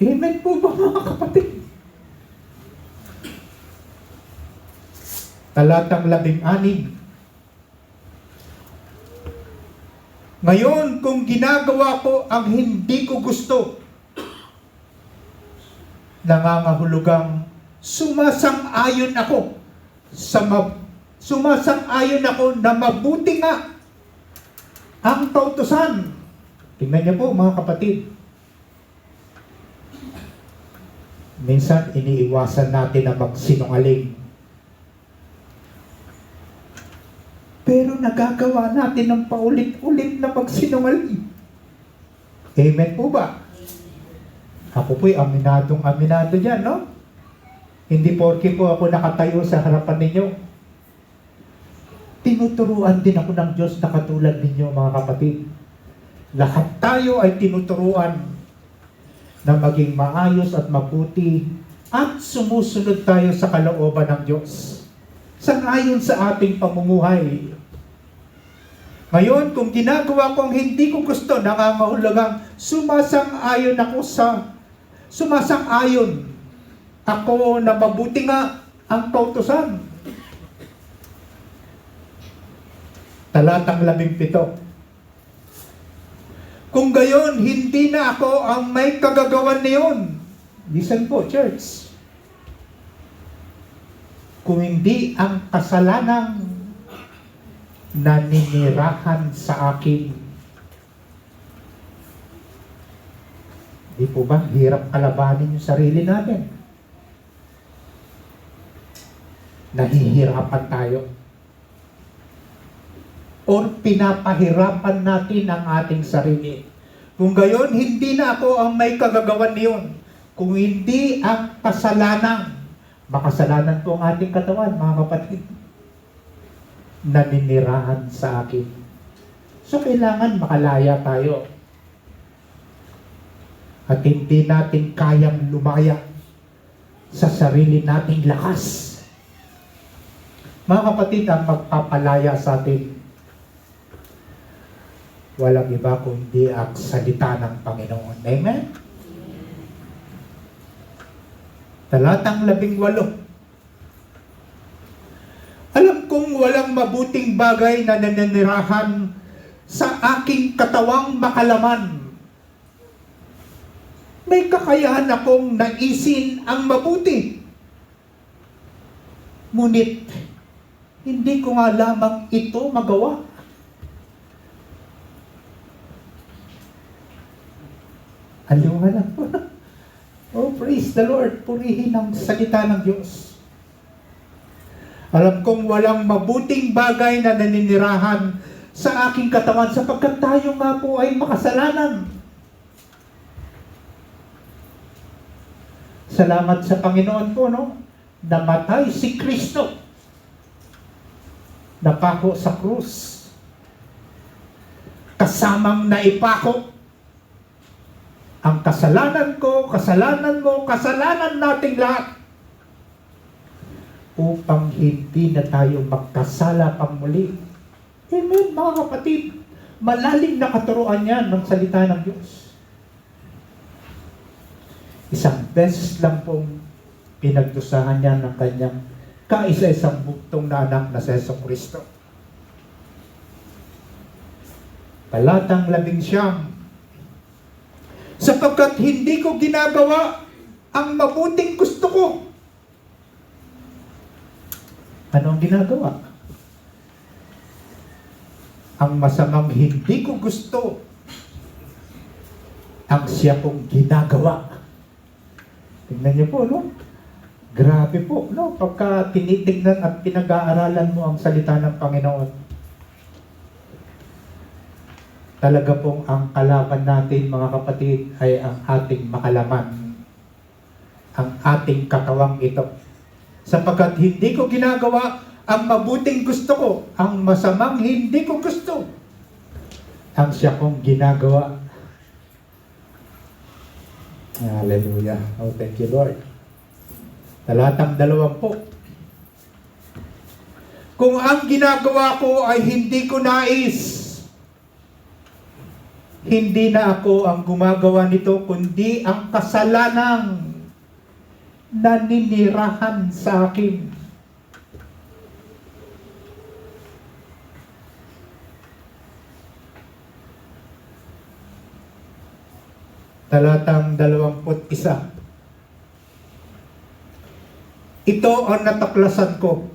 Amen po ba, mga kapatid? Talatang 16. Ngayon, kung ginagawa ko ang hindi ko gusto, nangangahulugang sumasang-ayon ako na mabuti nga ang kautusan. Tingnan niyo po, mga kapatid. Minsan, iniiwasan natin na magsinungaling. Pero nagagawa natin ng paulit-ulit na magsinungaling. Amen po ba? Ako po'y aminado dyan, no? Hindi porke po ako nakatayo sa harapan ninyo. Tinuturuan din ako ng Diyos na katulad ninyo, mga kapatid. Lahat tayo ay tinuturuan na maging maayos at mabuti at sumusunod tayo sa kalooban ng Diyos. Sangayon sa ating pamumuhay. Ngayon, kung ginagawa ko ang hindi ko gusto, nangangahulugang sumasang-ayon ako na mabuti nga ang kautusan. Talatang 17. Kung gayon, hindi na ako ang may kagagawan niyon. Listen po, church. Kung hindi ang kasalanang naninirahan sa akin. Di po ba? Hirap kalabanin yung sarili natin. Nahihirapan tayo. Or pinapahirapan natin ang ating sarili. Kung gayon, hindi na ako ang may kagagawan niyon. Kung hindi ang kasalanan, makasalanan po ang ating katawan, mga kapatid, naninirahan sa akin. So, kailangan makalaya tayo. At hindi natin kayang lumaya sa sarili nating lakas. Mga kapatid, ang magpapalaya sa atin, walang iba kundi ang salita ng Panginoon. Amen? Talatang 18. Alam kong walang walang mabuting bagay na nananirahan sa aking katawang makalaman. May kakayahan akong naisin ang mabuti. Ngunit, hindi ko nga lamang ito magawa. Aliwanag lang po. Oh, praise the Lord. Purihin ang salita ng Diyos. Alam kong walang mabuting bagay na naninirahan sa aking katawan sapagkat tayo nga po ay makasalanan. Salamat sa Panginoon po, no? Namatay si Kristo. Napako sa krus. Kasamang naipako ang kasalanan ko, kasalanan mo, kasalanan nating lahat upang hindi na tayo magkasala pang muli. Amen, mga kapatid. Malalim na katuruan yan ng salita ng Diyos. Isang beses lang pong pinagdusahan niya ng kanyang kaisa-isang buktong na anak na si Jesucristo. Talatang 11, sapagkat hindi ko ginagawa ang mabuting gusto ko. Ano ang ginagawa? Ang masamang hindi ko gusto ang siya kong ginagawa. Tingnan niyo po, no? Grabe po, no? Pagka tinitingnan at pinag-aaralan mo ang salita ng Panginoon, talaga pong ang kalaban natin, mga kapatid, ay ang ating makalaman, ang ating katawang ito. Sapagkat hindi ko ginagawa ang mabuting gusto ko, ang masamang hindi ko gusto, ang siya kong ginagawa. Hallelujah. Oh, thank you, Lord. Talatang 20. Kung ang ginagawa ko ay hindi ko nais, hindi na ako ang gumagawa nito, kundi ang kasalanang naninirahan sa akin. Talatang 21. Ito ang natuklasan ko.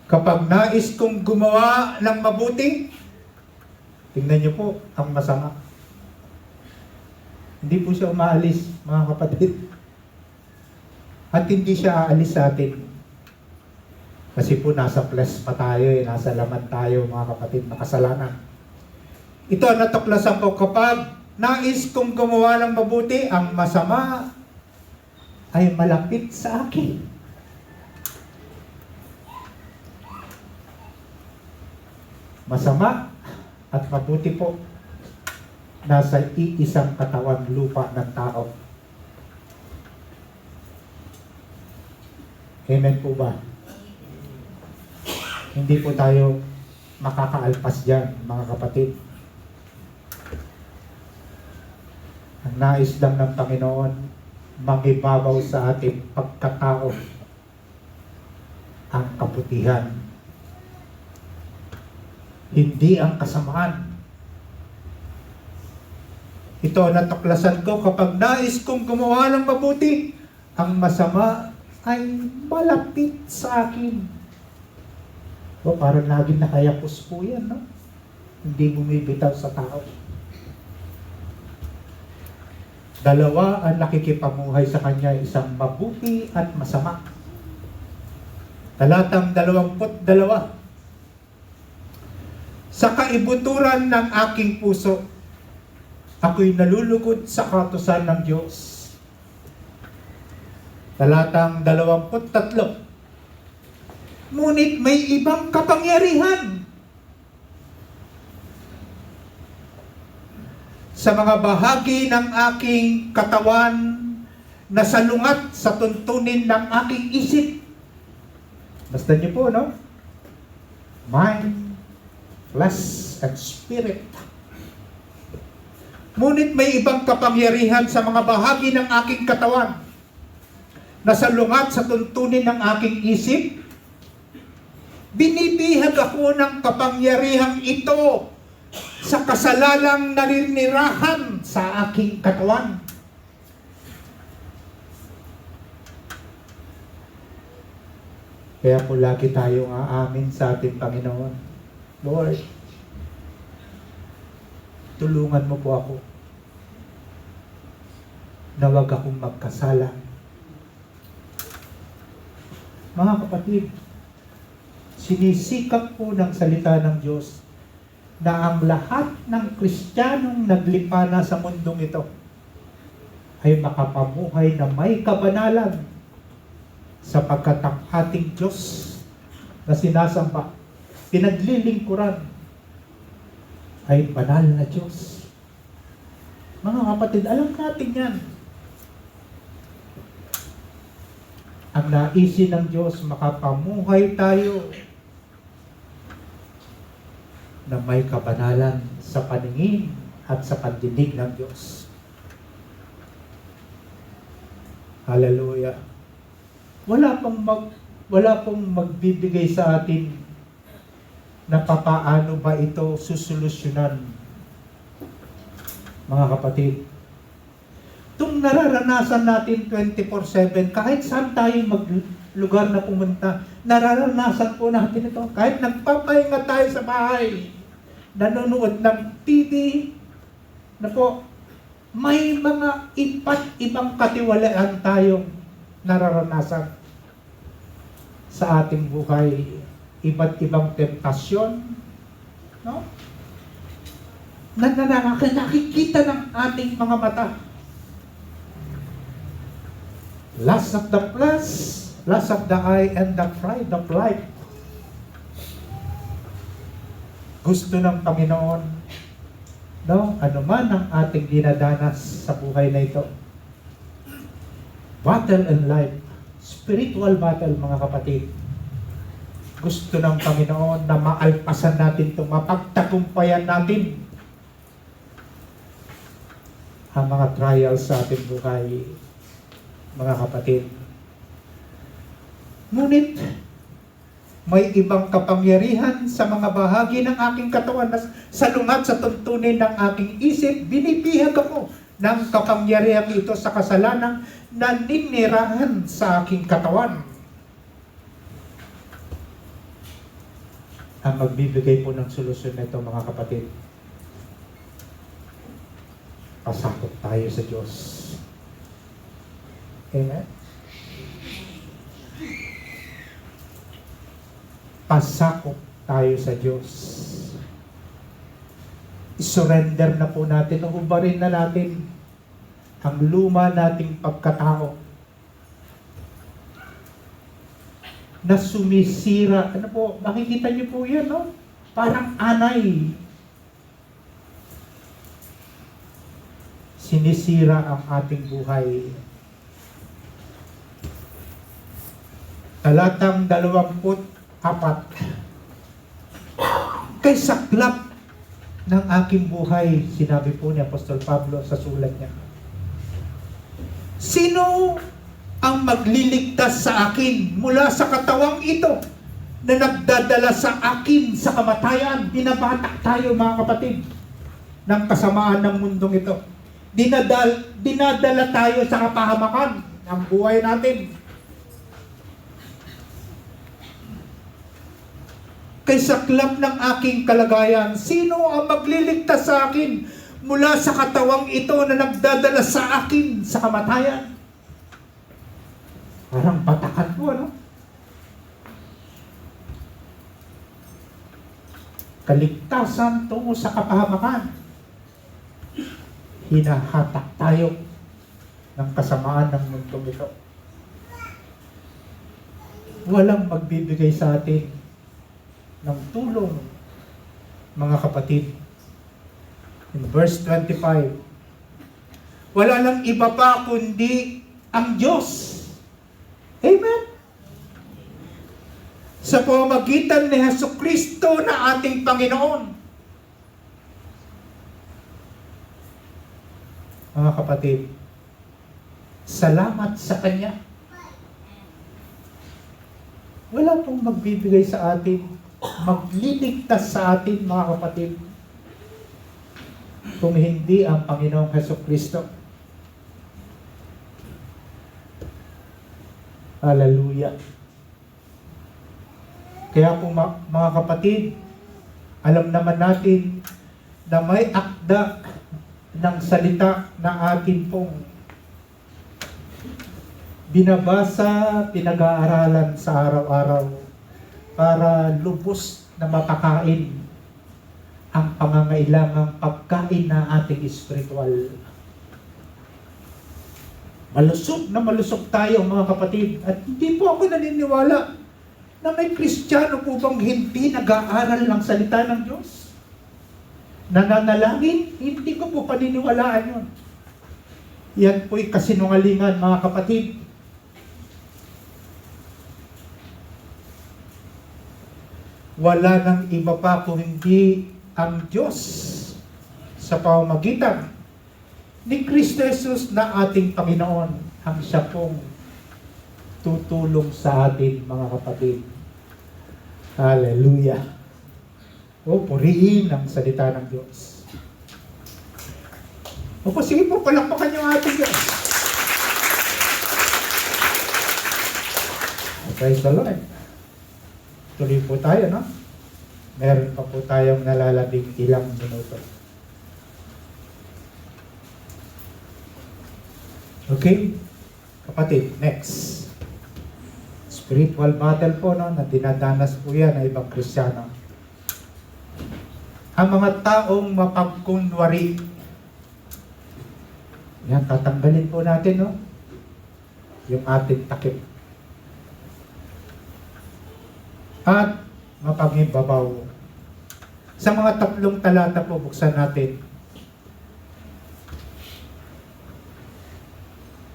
Kapag nais kong gumawa ng mabuti, tingnan niyo po ang masama. Hindi po siya umaalis, mga kapatid. At hindi siya aalis sa atin. Kasi po nasa flesh pa tayo, nasa laman tayo, mga kapatid, makasalanan. Ito ang natuklasan ko, kapag nais kong gumawa ng mabuti, ang masama ay malapit sa akin. Masama at mabuti po nasa iisang katawan lupa ng tao. Amen po ba? Hindi po tayo makakaalpas dyan, mga kapatid. Ang nais lang ng Panginoon, mangibabaw sa ating pagkatao ang kabutihan. Hindi ang kasamaan. Ito ang natuklasan ko, kapag nais kong gumawa ng mabuti, ang masama ay malapit sa akin. O, parang laging nakayapos po yan, no? Hindi bumibitaw sa tao. Dalawa ang nakikipamuhay sa kanya, isang mabuti at masama. Talatang 22. Sa kaibuturan ng aking puso, ako'y nalulugod sa kautusan ng Diyos. Talatang 23. Ngunit may ibang kapangyarihan sa mga bahagi ng aking katawan na salungat sa tuntunin ng aking isip. Basta niyo po, no? Mind, flesh, and spirit. Ngunit may ibang kapangyarihan sa mga bahagi ng aking katawan na salungat sa tuntunin ng aking isip Binibihag ako ng kapangyarihang ito sa kasalalang naninirahan sa aking katawan. Kaya po lagi tayong aamin sa ating Panginoon, Lord, tulungan mo po ako na wag akong magkasala. Mga kapatid, sinisikap po ng salita ng Diyos na ang lahat ng Kristiyanong naglipana sa mundong ito ay makapamuhay na may kabanalan sapagkat ang ating Diyos na sinasamba, pinaglilingkuran, ay banal na Diyos. Mga kapatid, alam natin yan. Ang naisin ng Diyos, makapamuhay tayo na may kabanalan sa paningin at sa pandinig ng Diyos. Hallelujah. Wala pong magbibigay sa atin na papaano ba ito susolusyonan. Mga kapatid, itong nararanasan natin 24/7, kahit saan tayo lugar na pumunta, nararanasan po natin ito. Kahit nagpapahinga tayo sa bahay, nanonood ng TV, na po, may mga iba't ibang katiwalaan tayong nararanasan sa ating buhay. Iba't ibang temptasyon, no? Na nakikita ng ating mga mata. Lust of the flesh, lust of the eye, and the pride of life. Gusto ng Panginoon, no? Ano man ang ating dinadanas sa buhay na ito. Battle in life, spiritual battle, mga kapatid. Gusto ng Panginoon na maalpasan natin ito, mapagtagumpayan natin ang mga trials sa ating buhay, mga kapatid. Ngunit, may ibang kapangyarihan sa mga bahagi ng aking katawan na salungat sa tuntunin ng aking isip. Binibihag ako ng kapangyarihan ito sa kasalanan na ninirahan sa aking katawan. Ang magbibigay po ng solusyon nito, mga kapatid, pasakot tayo sa Diyos. Amen? Pasakop tayo sa Diyos. I-surrender na po natin, ubarin na natin ang luma nating pagkatao na sumisira. Ano po, makikita niyo po yan, no? Parang anay. Sinisira ang ating buhay. Talatang 24. Kay saklap ng aking buhay, sinabi po ni Apostol Pablo sa sulat niya, sino ang magliligtas sa akin mula sa katawang ito na nagdadala sa akin sa kamatayan? Binabatak tayo, mga kapatid, ng kasamaan ng mundong ito. Dinadala tayo sa kapahamakan ng buhay natin. Kay saklap ng aking kalagayan, sino ang magliligtas sa akin mula sa katawang ito na nagdadala sa akin sa kamatayan? Parang patakan po, ano? Kaligtasan tungo sa kapahamakan. Hinahatak tayo ng kasamaan ng mundong ito. Walang magbibigay sa atin ng tulong, mga kapatid. In verse 25, wala lang iba pa kundi ang Diyos. Amen? Sa pamamagitan ni Jesucristo na ating Panginoon. Mga kapatid, salamat sa Kanya. Wala pong magbibigay sa atin, magliligtas sa atin, mga kapatid, kung hindi ang Panginoong Hesukristo. Hallelujah. Kaya po mga kapatid, alam naman natin na may akda ng salita na atin pong binabasa, pinag-aaralan sa araw-araw para lubos na mapakain ang pangangailangang pagkain na ating espiritual. Malusog tayo mga kapatid. At hindi po ako naniniwala na may Kristiyano po bang hindi nag-aaral ng salita ng Diyos? Nananalangin? Hindi ko po paniniwalaan yun. Yan po'y kasinungalingan mga kapatid. Wala nang iba pa kung hindi ang Diyos sa pamamagitan ni Kristo Jesus na ating Panginoon ang siya pong tutulong sa atin mga kapatid. Hallelujah. O, purihin ang salita ng Diyos. O po, sige po, palakpakan yung ating Diyos. Praise the Lord. Tuloy po tayo, no? Meron pa po tayong nalalabing ilang minuto. Okay? Kapatid, next. Spiritual battle po, no? Na dinadanas po yan ng ibang Kristiyano. Ang mga taong mapagkunwari. Yan, tatanggalin po natin, no? Yung ating takip. At mapaghibabaw. Sa mga 3 talata po, buksan natin.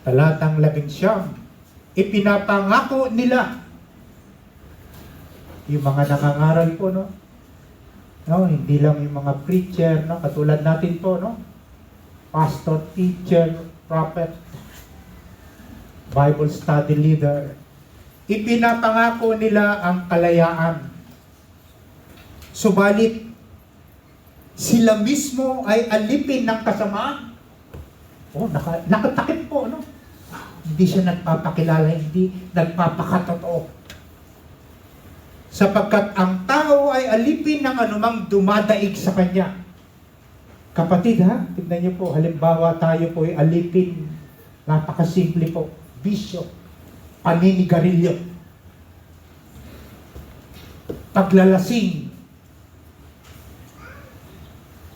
Talatang 11, ipinapangako nila. Yung mga nangangaral po, no? No, hindi lang yung mga preacher, no? Katulad natin po, no? Pastor, teacher, prophet, Bible study leader. Ipinapangako nila ang kalayaan. Subalit, sila mismo ay alipin ng kasamaan. Oh, nakatakip po, no? Hindi siya nagpapakilala, hindi nagpapakatotoo. Sapagkat ang tao ay alipin ng anumang dumadaig sa kanya. Kapatid, ha? Tignan niyo po, halimbawa tayo po ay alipin. Napakasimple po. Bisyo. Paninigarilyo. Paglalasing.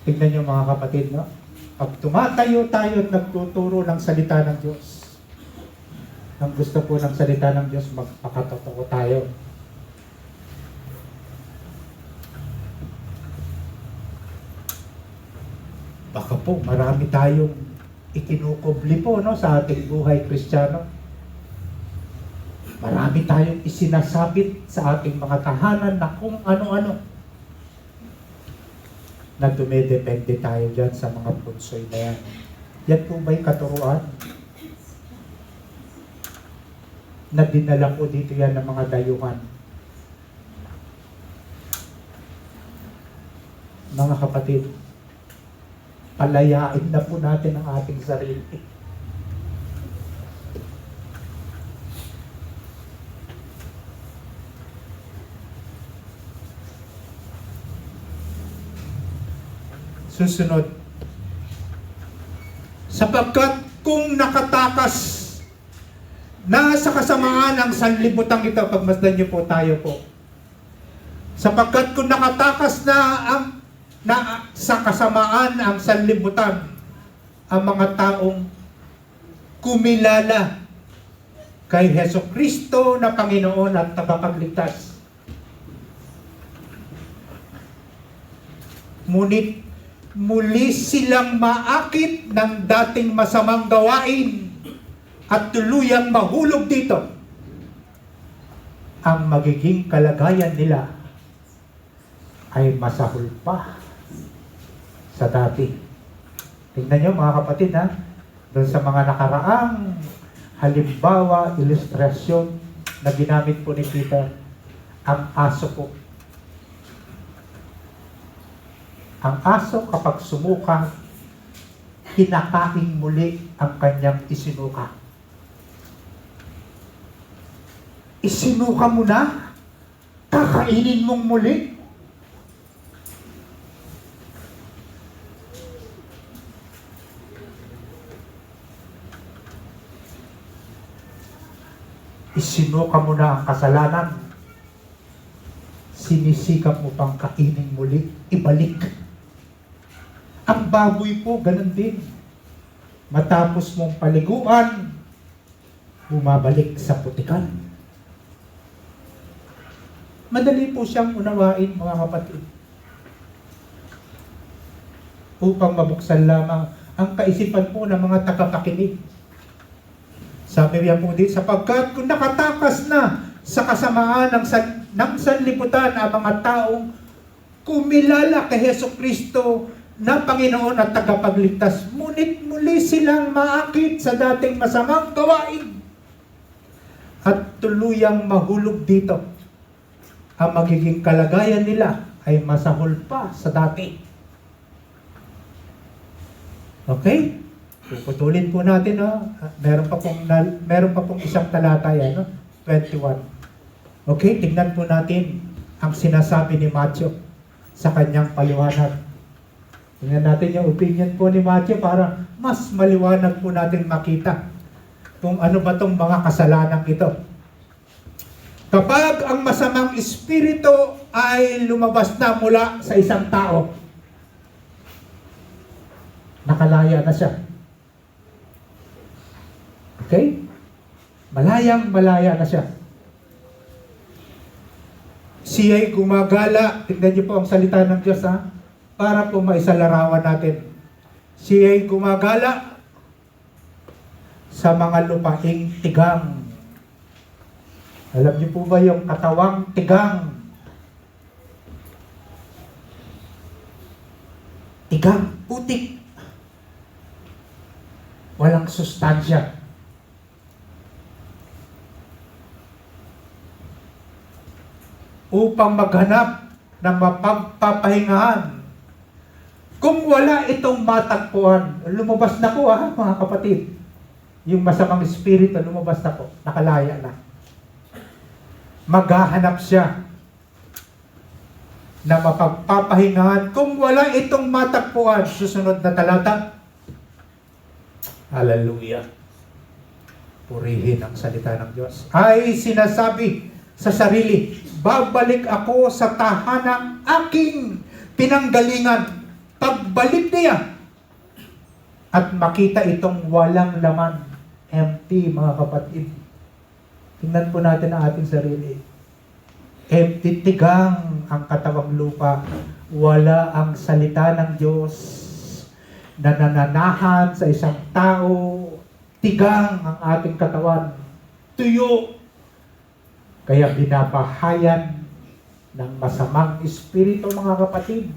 Tignan niyo mga kapatid, no? Pag tumatayo tayo at nagtuturo ng salita ng Diyos, ang gusto po ng salita ng Diyos, magpakatotoo tayo. Baka po, marami tayong ikinukubli po, no, sa ating buhay Kristiyano. Marami tayong isinasabit sa ating mga tahanan na kung ano-ano. Na dumedepende tayo dyan sa mga punsoy na yan. Yan po ba'y katuruan? Na dinala po dito yan ng mga dayuhan. Mga kapatid, palayain na po natin ang ating sarili. Susunod. Sapagkat kung nakatakas na sa kasamaan ang sanlibutan ito, pagmasdan niyo po tayo po. Sapagkat kung nakatakas na sa kasamaan ang sanlibutan, ang mga taong kumilala kay Hesukristo na Panginoon at tagapagligtas. Ngunit muli silang maakit ng dating masamang gawain at tuluyang mahulog dito. Ang magiging kalagayan nila ay masahol pa sa dati. Tingnan nyo mga kapatid, ha? Doon sa mga nakaraang halimbawa, ilustrasyon na ginamit po ni Peter, ang aso po. Ang aso kapag sumuka, kinakain muli ang kanyang isinuka. Isinuka mo na, kakainin mong muli. Isinuka mo na ang kasalanan. Sinisikap mo pang kainin muli, ibalik. Ang baboy po, ganun din. Matapos mong paliguan, bumabalik sa putikan. Madali po siyang unawain, mga kapatid. Upang mabuksan lamang ang kaisipan po ng mga tagapakinig. Sabi niya po din, sapagkat kung nakatakas na sa kasamaan ng sanlibutan ang mga taong kumilala kay Jesucristo na Panginoon at tagapagligtas, ngunit muli silang maakit sa dating masamang gawain at tuluyang mahulog dito. Ang magiging kalagayan nila ay masahol pa sa dati. Okay? Puputulin po natin, no? Meron pa pong isang talata yan, no? 21. Okay, tignan po natin ang sinasabi ni Matthew sa kanyang paliwanag. Tignan natin yung opinion po ni Matthew para mas maliwanag po natin makita kung ano ba tong mga kasalanan ito. Kapag ang masamang espiritu ay lumabas na mula sa isang tao, nakalaya na siya. Okay? Malayang-malaya na siya. Siya'y gumagala. Tignan niyo po ang salita ng Diyos, ha? Para po maisalarawan natin. Siya'y gumagala sa mga lupaing tigang. Alam niyo po ba yung katawang tigang? Tigang, putik. Walang sustansya. Upang maghanap ng mapagpapahingahan. Kung wala itong matagpuan, lumabas na po, ha, mga kapatid. Yung masamang espiritu, lumabas na po, nakalaya na. Maghahanap siya na mapagpapahingahan. Kung wala itong matagpuan, susunod na talata, hallelujah. Purihin ang salita ng Diyos. Ay sinasabi sa sarili, babalik ako sa tahanang aking pinanggalingan. Pagbalik niya at makita itong walang laman, empty, mga kapatid. Tingnan po natin ang ating sarili. Empty, tigang ang katawang lupa. Wala ang salita ng Diyos na nananahan sa isang tao. Tigang ang ating katawan. Tuyo. Kaya binabahayan ng masamang espiritu, mga kapatid.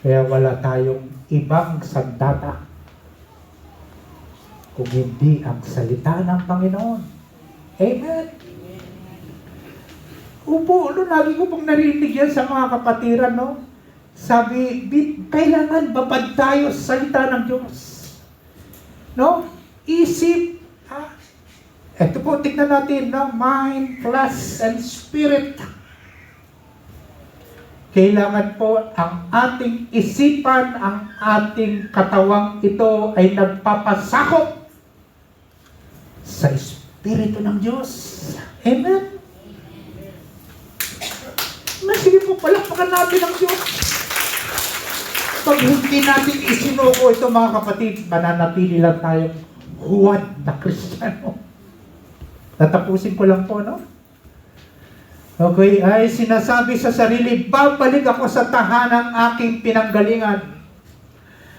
Kaya wala tayong ibang sandata kung hindi ang salita ng Panginoon. Amen. Upo, lagi ko pong narinig yan sa mga kapatiran, no? Sabi, kailangan babad tayo sa salita ng Diyos. No? Isip, ito po, tignan natin, no? Mind, flesh, and spirit. Kailangan po ang ating isipan, ang ating katawang ito ay nagpapasakop sa Espiritu ng Diyos. Amen? Sige po, palakpakan natin ang Diyos. Pag hindi natin isinuko ito, mga kapatid, mananatili lang tayong huwad na Kristiyano. Tatapusin ko lang po, no? Okay, ay sinasabi sa sarili, babalik ako sa tahanang aking pinanggalingan.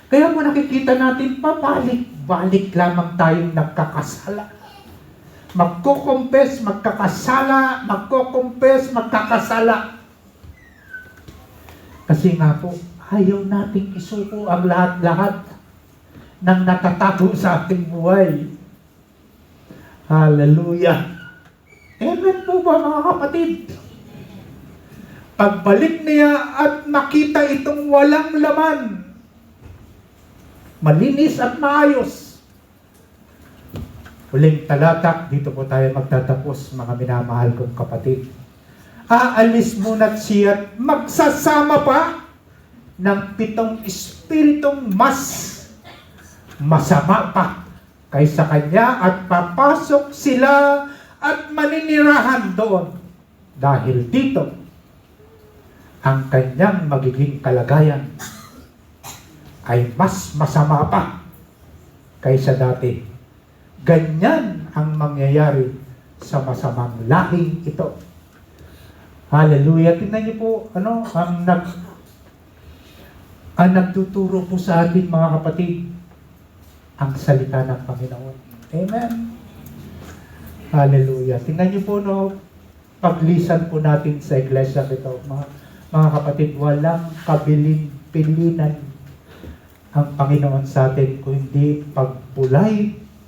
Kaya mo nakikita natin, pabalik-balik lamang tayong nagkakasala. Magkukumpes, magkakasala, magkukumpes, magkakasala. Kasi nga po, ayaw nating isuko ang lahat-lahat ng nakatago sa ating buhay. Hallelujah. Amen po. po ba mga kapatid? Pagbalik niya at nakita itong walang laman, malinis at maayos. Huling talata, dito po tayo magtatapos, mga minamahal kong kapatid. Aalis muna siya at magsasama pa ng 7 espiritong mas masama pa kaysa kanya at papasok sila at maninirahan doon. Dahil dito, ang kanyang magiging kalagayan ay mas masama pa kaysa dati. Ganyan ang mangyayari sa masamang lahing ito. Hallelujah. Tingnan niyo po, ang nagtuturo po sa atin, mga kapatid, ang salita ng Panginoon. Amen. Hallelujah. Tingnan niyo po, paglisan po natin sa iglesia ito, mga kapatid, walang kabilin-pilinan ang Panginoon sa atin, kundi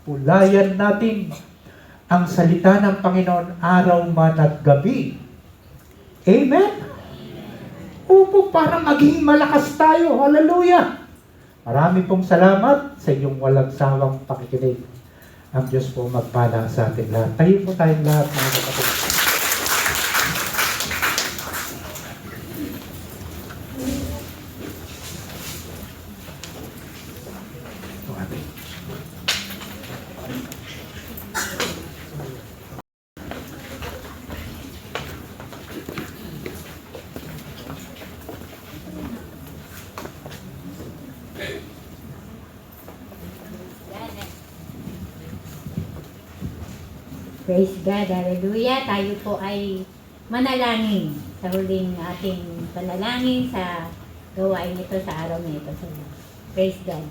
pulayan natin ang salita ng Panginoon araw man at gabi. Amen? Opo, para maging malakas tayo. Hallelujah! Marami pong salamat sa iyong walang sawang pakikinig. Ang Diyos po magpala sa ating lahat. Tayo po tayong lahat, mga kapatid. Praise God, hallelujah. Tayo po ay manalangin sa huling ating panalangin sa gawain ito sa araw na ito. Praise God.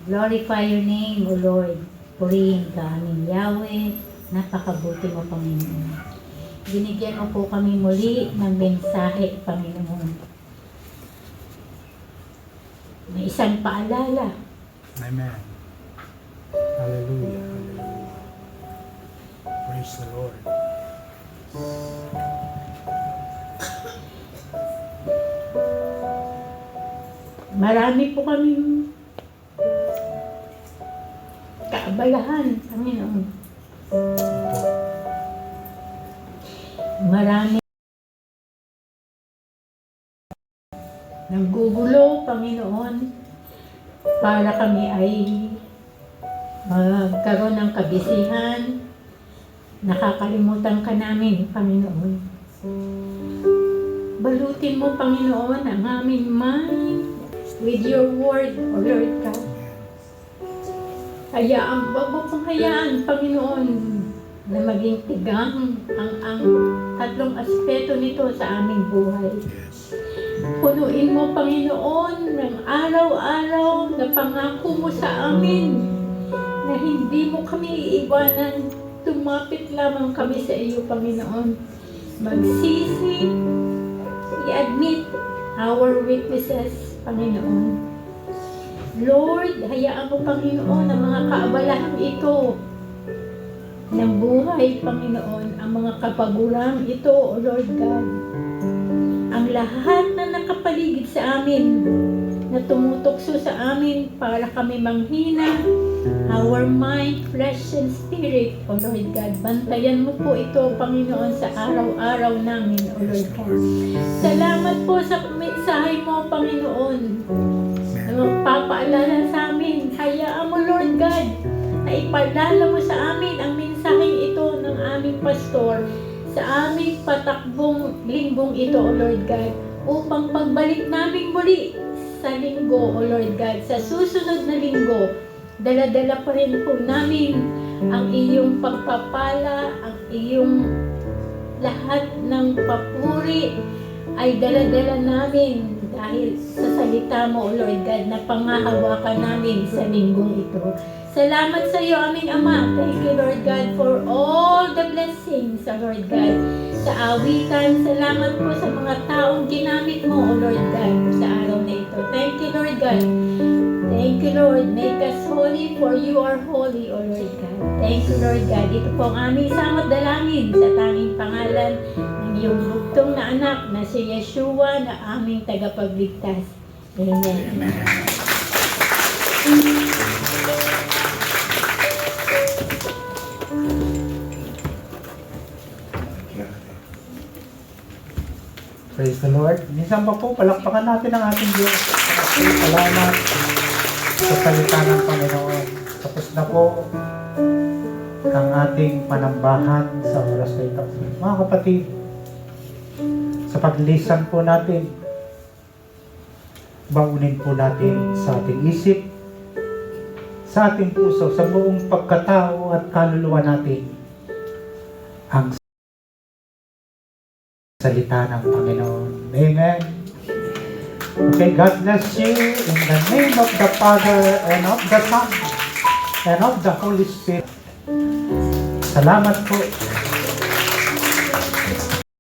Glorify your name, O Lord. Purihin ka aming Yahweh. Napakabuti mo, Panginoon. Binigyan mo po kami muli ng mensahe, Panginoon. May isang paalala. Amen. Hallelujah. Praise the Lord. Marami po kaming kaabalahan, Panginoon. Marami nanggugulo, Panginoon, para kami ay magkaroon ng kabisihan. Nakakalimutan ka namin, Panginoon. Balutin mo, Panginoon, ang aming mind with your word, O Lord God. Hayaan, Panginoon, na maging tigang ang tatlong aspeto nito sa aming buhay. Punuin mo, Panginoon, ng araw-araw na pangako mo sa amin na hindi mo kami iiwanan. Tumapit lamang kami sa iyo, Panginoon. Magsisi, i-admit our weaknesses, Panginoon. Lord, hayaan mo, Panginoon, ang mga kaabalahan ito ng buhay, Panginoon, ang mga kapaguran ito, O Lord God. Ang lahat na nakapaligid sa amin, na tumutukso sa amin para kami manghina, our mind, flesh, and spirit, O Lord God. Bantayan mo po ito, Panginoon, sa araw-araw namin, O Lord God. Salamat po sa mensahe mo, Panginoon, na magpapaalala sa amin. Hayaan mo, Lord God, na ipaalala mo sa amin ang mensaheng ito ng aming pastor sa aming patakbong linggong ito, O Lord God, upang pagbalik namin muli sa linggo, O Lord God, sa susunod na linggo, dala-dala pa rin po namin ang iyong pagpapala, ang iyong lahat ng papuri ay dala-dala namin dahil sa salita mo, O Lord God, na pangahawakan namin sa linggong ito. Salamat sa iyo, aming Ama. Thank you, Lord God, for all the blessings, O Lord God. Sa awitan, salamat po sa mga taong ginamit mo, O Lord God, sa araw na ito. Thank you, Lord God. Thank you, Lord. Make us holy, for you are holy, O Lord God. Thank you, Lord God. Ito po ang aming samot dalangin sa tanging pangalan ng iyong bugtong na anak na si Yeshua na aming tagapagligtas. Amen. Praise the Lord. Minsan pa po, palakpakan natin ang ating Diyos. Salamat sa salita ng Panginoon. Tapos na po ang ating panambahan sa oras na ito. Mga kapatid, sa paglisan po natin, baunin po natin sa ating isip, sa ating puso, sa buong pagkatao at kaluluwa natin ang salita ng Panginoon. Amen. Okay, God bless you in the name of the Father and of the Son and of the Holy Spirit. Salamat po.